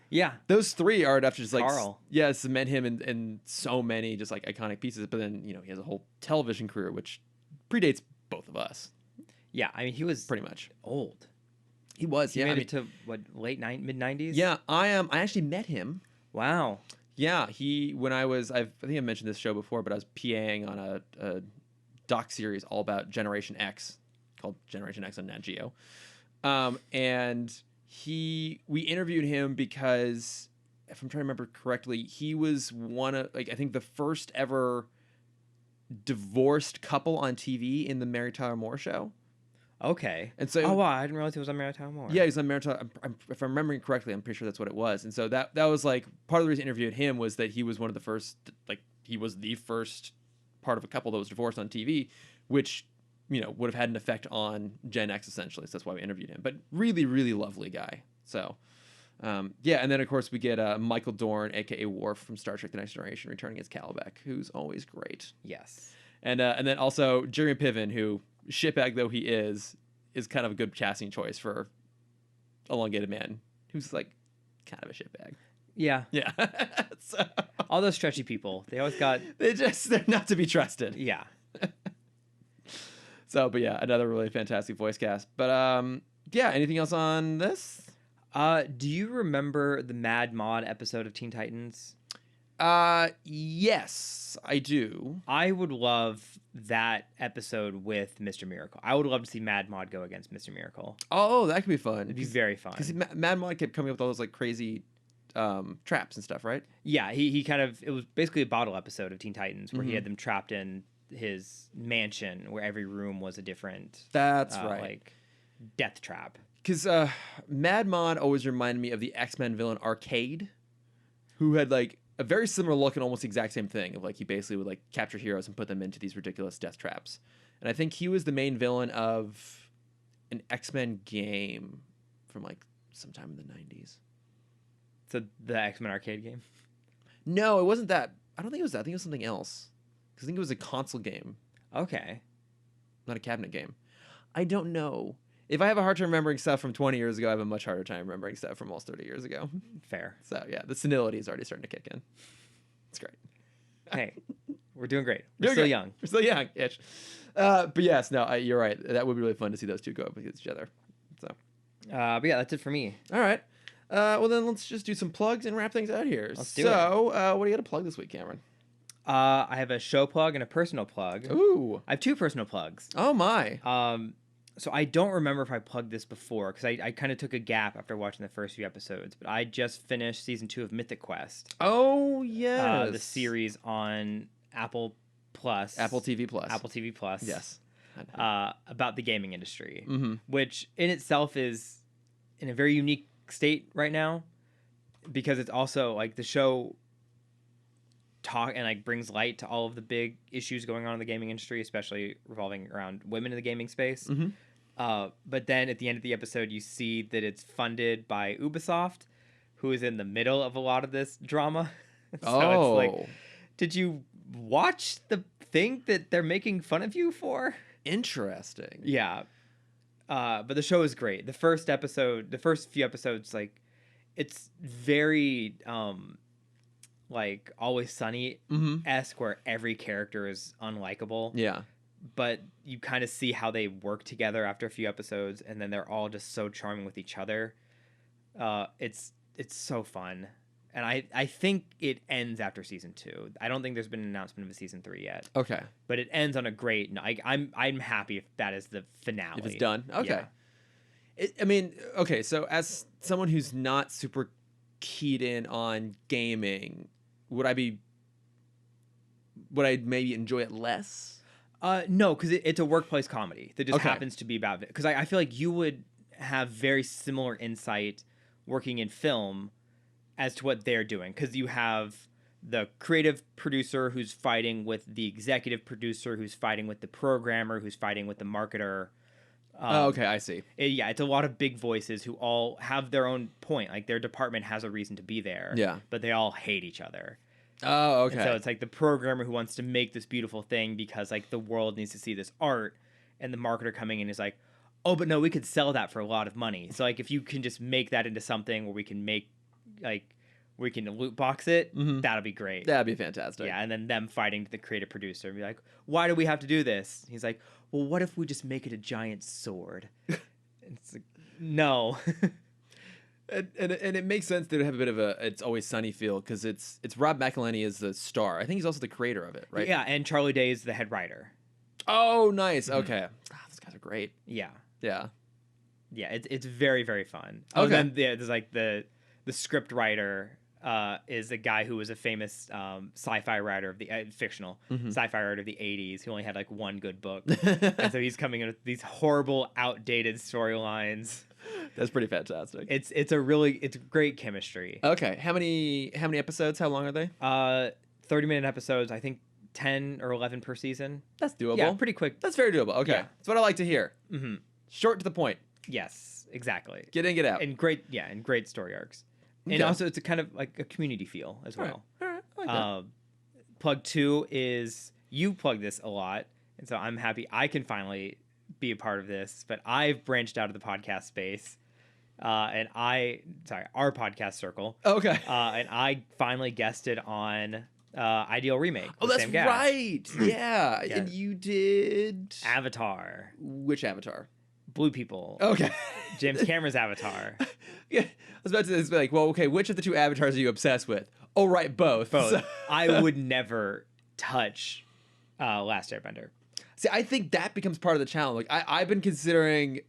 Yeah. Those three are enough to just like, Carl. Cement him in so many just like iconic pieces. But then, he has a whole television career, which predates both of us. Yeah, I mean, he was pretty much old. He was, He made it to what, mid-90s? Yeah, I actually met him. Wow. Yeah, I think I mentioned this show before, but I was PAing on a doc series all about Generation X called Generation X on Nat Geo. And we interviewed him because, if I'm trying to remember correctly, he was one of, like, I think the first ever divorced couple on TV in the Mary Tyler Moore Show. Okay. And so, wow, I didn't realize he was on Mary Tyler Moore. Yeah, he's on Mary Tyler. If I'm remembering correctly, I'm pretty sure that's what it was. And so that was like part of the reason I interviewed him was that he was one of the first, like he was the first part of a couple that was divorced on TV, which would have had an effect on Gen X essentially. So that's why we interviewed him. But really, really lovely guy. So Yeah, and then of course we get Michael Dorn, aka Worf from Star Trek: The Next Generation, returning as Calbeck, who's always great. Yes. And then also Jeremy Piven, who shitbag though he is kind of a good casting choice for elongated man, who's like kind of a shitbag. Yeah. Yeah. So, all those stretchy people, they always got. They're not to be trusted. Yeah. So, but yeah, another really fantastic voice cast. But yeah, anything else on this? Do you remember the Mad Mod episode of Teen Titans? Yes, I do. I would love that episode with Mr. Miracle. I would love to see Mad Mod go against Mr. Miracle. Oh, that could be fun. It'd be very fun. Because Mad Mod kept coming up with all those like crazy traps and stuff, right? Yeah, he kind of, it was basically a bottle episode of Teen Titans where he had them trapped in his mansion where every room was a different. That's right. Like death trap. Because Mad Mod always reminded me of the X-Men villain Arcade, who had like a very similar look and almost the exact same thing of like he basically would like capture heroes and put them into these ridiculous death traps. And I think he was the main villain of an X-Men game from like sometime in the 90s. So the X-Men arcade game? No, it wasn't that. I don't think it was that. I think it was something else. Because I think it was a console game. Okay. Not a cabinet game. I don't know. If I have a hard time remembering stuff from 20 years ago, I have a much harder time remembering stuff from almost 30 years ago. Fair. So yeah, the senility is already starting to kick in. It's great. Hey, we're doing great. We're still young. We're still young, itch. But yes, no, you're right. That would be really fun to see those two go up against each other. So. But yeah, that's it for me. All right. Well, then let's just do some plugs and wrap things out here. Let's do it. What do you got to plug this week, Cameron? I have a show plug and a personal plug. Ooh. I have two personal plugs. Oh, my. So I don't remember if I plugged this before because I kind of took a gap after watching the first few episodes, but I just finished season 2 of Mythic Quest. Oh, yes. The series on Apple Plus. Apple TV Plus. Apple TV Plus. Yes. About the gaming industry, Mm-hmm. which in itself is in a very unique state right now because it's also like the show talk and like brings light to all of the big issues going on in the gaming industry, especially revolving around women in the gaming space. Mm-hmm. But then at the end of the episode, you see that it's funded by Ubisoft, who is in the middle of a lot of this drama. So it's like, did you watch the thing that they're making fun of you for? Interesting. Yeah. But the show is great. The first few episodes, like, it's very, like, Always Sunny-esque, where every character is unlikable. Yeah. But you kind of see how they work together after a few episodes, and then they're all just so charming with each other. It's so fun. And I think it ends after season 2. I don't think there's been an announcement of a season 3 yet. Okay. But it ends on a great note. I'm happy if that is the finale. If it's done. Okay. Yeah. I mean, okay, so as someone who's not super keyed in on gaming, would I maybe enjoy it less? No, because it's a workplace comedy that just happens to be about it. Because I feel like you would have very similar insight working in film as to what they're doing, because you have the creative producer who's fighting with the executive producer, who's fighting with the programmer, who's fighting with the marketer. Okay, I see. It's a lot of big voices who all have their own point. Like, their department has a reason to be there. Yeah. But they all hate each other. Oh, okay. And so it's like the programmer who wants to make this beautiful thing because, like, the world needs to see this art, and the marketer coming in is like, oh, but no, we could sell that for a lot of money. So, like, if you can just make that into something where we can make, like, we can loot box it, that'll be great. That'd be fantastic. Yeah, and then them fighting the creative producer and be like, why do we have to do this? He's like, well, what if we just make it a giant sword? It's like, no. And it makes sense that it have a bit of a It's Always Sunny feel, because it's Rob McElhenney is the star. I think he's also the creator of it, right? Yeah, and Charlie Day is the head writer. Oh, nice. Okay. Those guys are great. Yeah. Yeah. Yeah, it's very, very fun. Okay. And then there's like the script writer is a guy who was a famous sci-fi writer of the fictional sci-fi writer of the 80s. He only had like one good book. And so he's coming in with these horrible, outdated storylines. That's pretty fantastic. It's great chemistry. Okay. How many episodes? How long are they? 30-minute episodes, I think 10 or 11 per season. That's doable. Yeah, pretty quick. That's very doable. Okay. Yeah. That's what I like to hear. Short to the point. Yes, exactly. Get in, get out. And great story arcs. And also it's a kind of like a community feel as well. All right. I like that. Plug 2 is you plug this a lot, and so I'm happy I can finally be a part of this. But I've branched out of the podcast space, and our podcast circle. Okay. And I finally guested on Ideal Remake. Oh, with that's Sam Gass. right. Yeah. Yeah. And you did Avatar, which Avatar? Blue People. Okay. James Cameron's Avatar. Yeah. I was about to be like, well, okay, which of the two avatars are you obsessed with? Oh, right, both. Both. So- I would never touch Last Airbender. See, I think that becomes part of the challenge. Like, I've been considering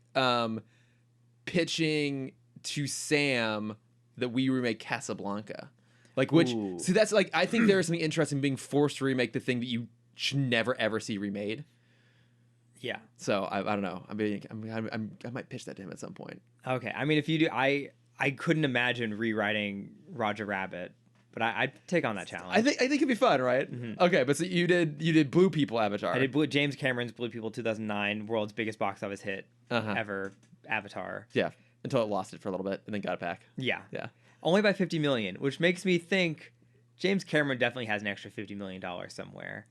pitching to Sam that we remake Casablanca. Like, which, Ooh. see, that's like, I think there is something interesting in being forced to remake the thing that you should never ever see remade. Yeah. So I don't know. I might pitch that to him at some point. Okay. I mean, if you do, I couldn't imagine rewriting Roger Rabbit, but I'd take on that challenge. I think it'd be fun, right? Mhm. Okay, but so you did Blue People Avatar. I did James Cameron's Blue People 2009, world's biggest box office hit ever, Avatar. Yeah, until it lost it for a little bit and then got it back. Yeah. Yeah. Only by 50 million, which makes me think James Cameron definitely has an extra $50 million somewhere.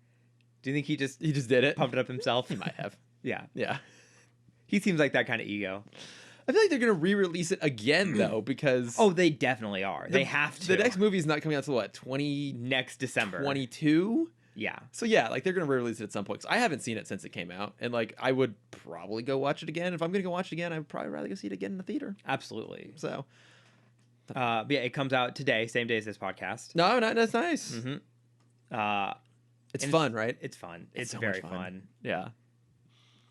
Do you think he just did it? pumped it up himself? He might have. Yeah. Yeah. He seems like that kind of ego. I feel like they're gonna re-release it again though because Oh, they definitely are. They have to. The next movie is not coming out till what, next December. 2022? Yeah. So yeah, like they're gonna re-release it at some point. 'Cause I haven't seen it since it came out, and like I would probably go watch it again. If I'm gonna go watch it again, I'd probably rather go see it again in the theater. Absolutely. So But yeah, it comes out today, same day as this podcast. no, that's nice. Mm-hmm. It's and fun, right? It's fun. It's so very much fun. Yeah.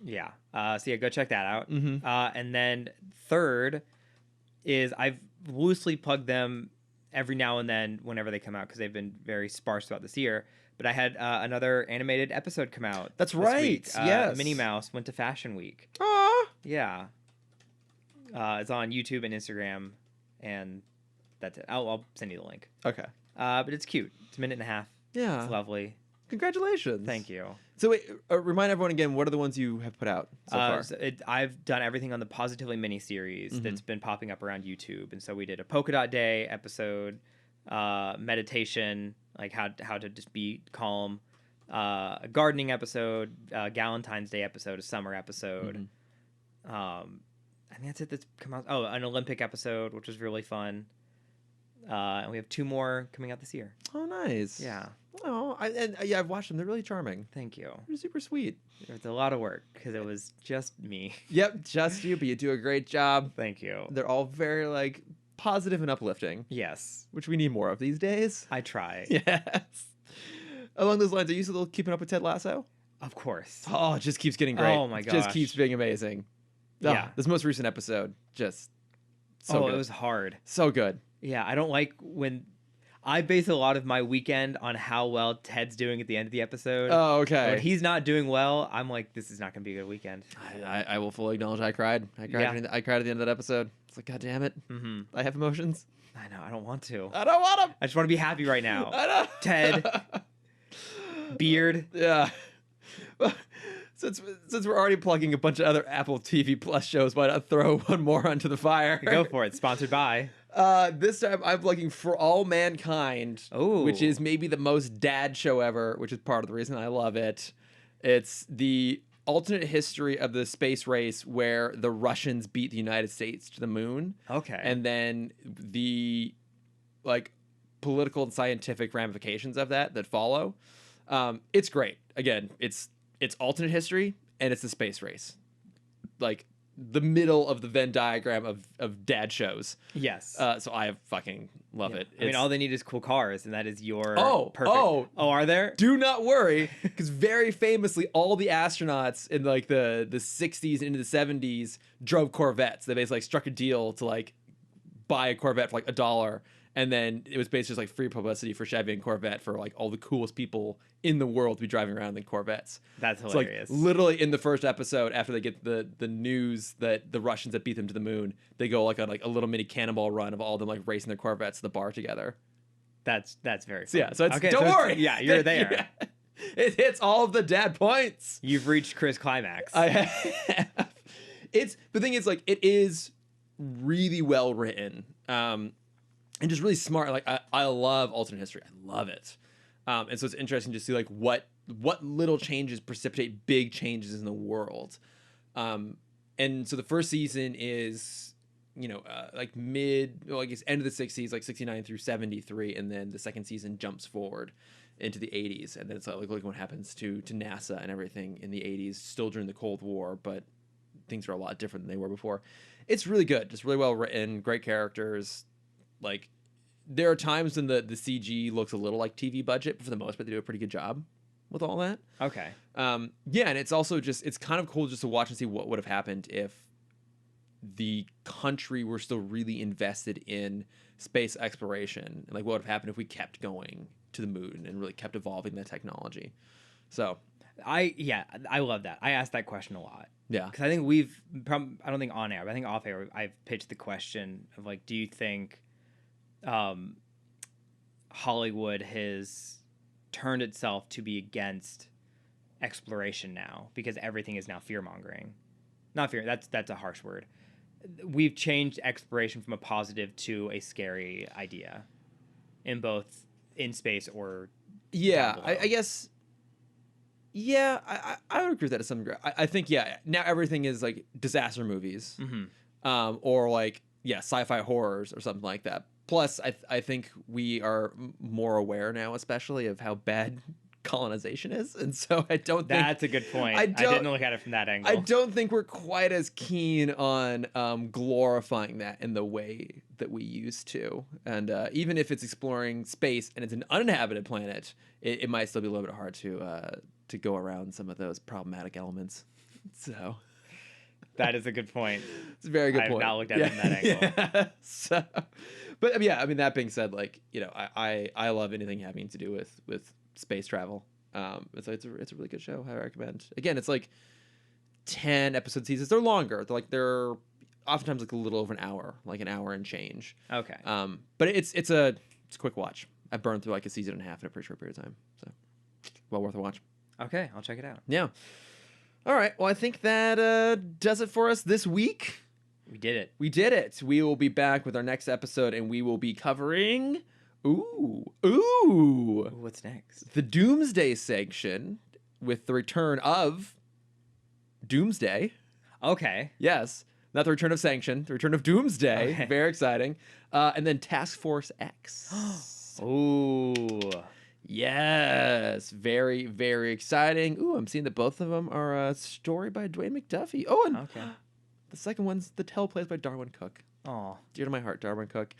Yeah. So yeah, go check that out. Mm-hmm. And then third is I've loosely plugged them every now and then whenever they come out because they've been very sparse throughout this year. But I had another animated episode come out. That's this right. week. Yes. Minnie Mouse went to Fashion Week. Aww. Yeah. It's on YouTube and Instagram, and that's it. I'll send you the link. Okay. But it's cute. It's a minute and a half. Yeah. It's lovely. Congratulations. Thank you. So wait, remind everyone again, what are the ones you have put out so far? I've done everything on the Positively mini series that's been popping up around YouTube, and so we did a polka dot day episode, meditation, like how to just be calm, a gardening episode, Galentine's Day episode, a summer episode. I think that's it. That's come out. Oh, an Olympic episode, which was really fun. And we have 2 more coming out this year. Oh, nice. Yeah. Oh, I've watched them. They're really charming. Thank you. They're super sweet. It's a lot of work because it was just me. Yep, just you, but you do a great job. Thank you. They're all very like positive and uplifting, Yes, which we need more of these days. I try. Yes. Along those lines, are you still keeping up with Ted Lasso? Of course. Oh, it just keeps getting great. Oh my Just gosh. keeps being amazing. Oh, Yeah. This most recent episode, just so good. It was hard. So good. Yeah, I don't like when I base a lot of my weekend on how well Ted's doing at the end of the episode. Oh, And when okay. he's not doing well, I'm like, this is not going to be a good weekend. I will fully acknowledge I cried. I cried at the end of that episode. It's like, God damn it. Mm-hmm. I have emotions. I know. I don't want to. I don't want them. I just want to be happy right now. I know. Ted. Beard. Yeah. Well, since we're already plugging a bunch of other Apple TV Plus shows, why not throw one more onto the fire? Go for it. Sponsored by. This time I'm plugging For All Mankind, Ooh. which is maybe the most dad show ever, which is part of the reason I love it. It's the alternate history of the space race where the Russians beat the United States to the moon. Okay. And then the like political and scientific ramifications of that follow. It's great. Again, it's alternate history and it's a space race. Like the middle of the Venn diagram of dad shows. Yes. So I fucking love it. I mean, all they need is cool cars, and that is your perfect. Oh, are there? do not worry, because very famously, all the astronauts in like the 60s and into the 70s drove Corvettes. They basically like, struck a deal to like buy a Corvette for like $1, and then it was basically just like free publicity for Chevy and Corvette for like all the coolest people in the world to be driving around in Corvettes. That's It's like hilarious. literally in the first episode, after they get the news that the Russians had beat them to the moon, they go like on like a little mini cannonball run of all of them like racing their Corvettes to the bar together. That's very fun. So yeah, so it's, Okay, don't so worry. yeah, you're there. Yeah. It hits all of the dad points. You've reached Chris Climax. I have. It's the thing is like it is really well written. and just really smart. Like I love alternate history. I love it. And so it's interesting to see like what little changes precipitate big changes in the world. And so the first season is, like I guess end of the 60s, like 69 through 73. And then the second season jumps forward into the 80s. And then it's like what happens to NASA and everything in the 80s, still during the Cold War, but things are a lot different than they were before. It's really good. Just really well written, great characters. Like, there are times when the CG looks a little like TV budget, but for the most part, they do a pretty good job with all that. Okay. Yeah, and it's also it's kind of cool just to watch and see what would have happened if the country were still really invested in space exploration, and like what would have happened if we kept going to the moon and really kept evolving that technology. So I love that. I asked that question a lot. Yeah, because I think I don't think on air, but I think off air, I've pitched the question of like, do you think Hollywood has turned itself to be against exploration now because everything is now fear-mongering? Not fear, that's a harsh word. We've changed exploration from a positive to a scary idea in both in space or I guess. Yeah, I would agree with that to some degree. I think, now everything is like disaster movies, or like, sci-fi horrors or something like that. Plus, I think we are more aware now, especially of how bad colonization is. And so I don't think... That's a good point. I didn't look at it from that angle. I don't think we're quite as keen on glorifying that in the way that we used to. And even if it's exploring space and it's an uninhabited planet, it might still be a little bit hard to go around some of those problematic elements. So... That is a good point. It's a very good point. I've not looked at it from that angle. Yeah. So, but I mean, that being said, like, I love anything having to do with space travel. So it's a really good show. I recommend. Again, it's like 10 episode seasons. They're longer. They're oftentimes like a little over an hour, like an hour and change. Okay. But it's a quick watch. I burned through like a season and a half in a pretty short period of time. So well worth a watch. Okay, I'll check it out. Yeah. All right. Well, I think that does it for us this week. We did it. We did it. We will be back with our next episode, and we will be covering... Ooh. What's next? The Doomsday Sanction with the return of Doomsday. Okay. Yes. Not the return of Sanction. The return of Doomsday. Okay. Very exciting. And then Task Force X. Ooh. Yes, very, very exciting. Ooh, I'm seeing that both of them are a story by Dwayne McDuffie. Oh, and the second one's the teleplays by Darwin Cook. Oh, dear to my heart, Darwin Cook.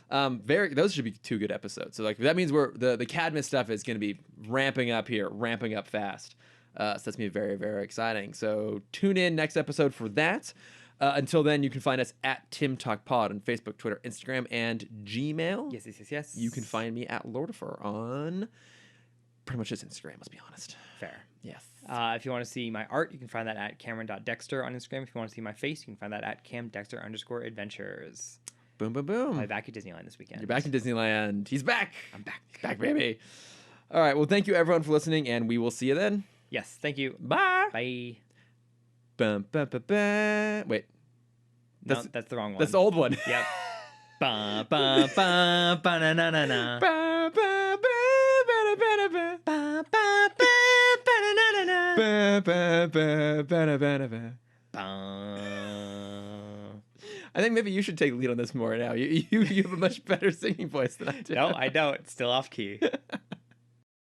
Those should be 2 good episodes. So like that means the Cadmus stuff is going to be ramping up here, ramping up fast. So that's going to be very, very exciting. So tune in next episode for that. Until then, you can find us at Timm Talk Pod on Facebook, Twitter, Instagram, and Gmail. Yes. You can find me at Lordifer on pretty much just Instagram, let's be honest. Fair. Yes. If you want to see my art, you can find that at Cameron.Dexter on Instagram. If you want to see my face, you can find that at CamDexter_adventures. Boom, boom, boom. I'll be back at Disneyland this weekend. You're back in Disneyland. He's back. I'm back. Back, baby. All right. Well, thank you, everyone, for listening, and we will see you then. Yes. Thank you. Bye. Bye. Bum, bum, bum, bum. Wait. No, that's the wrong one. That's the old one. Yep. Ba ba ba ba na na na na. Ba ba ba ba ba ba Ba ba ba ba na na na. ba ba ba ba ba ba. I think maybe you should take lead on this more now. You have a much better singing voice than I do. No, I don't. It's still off key.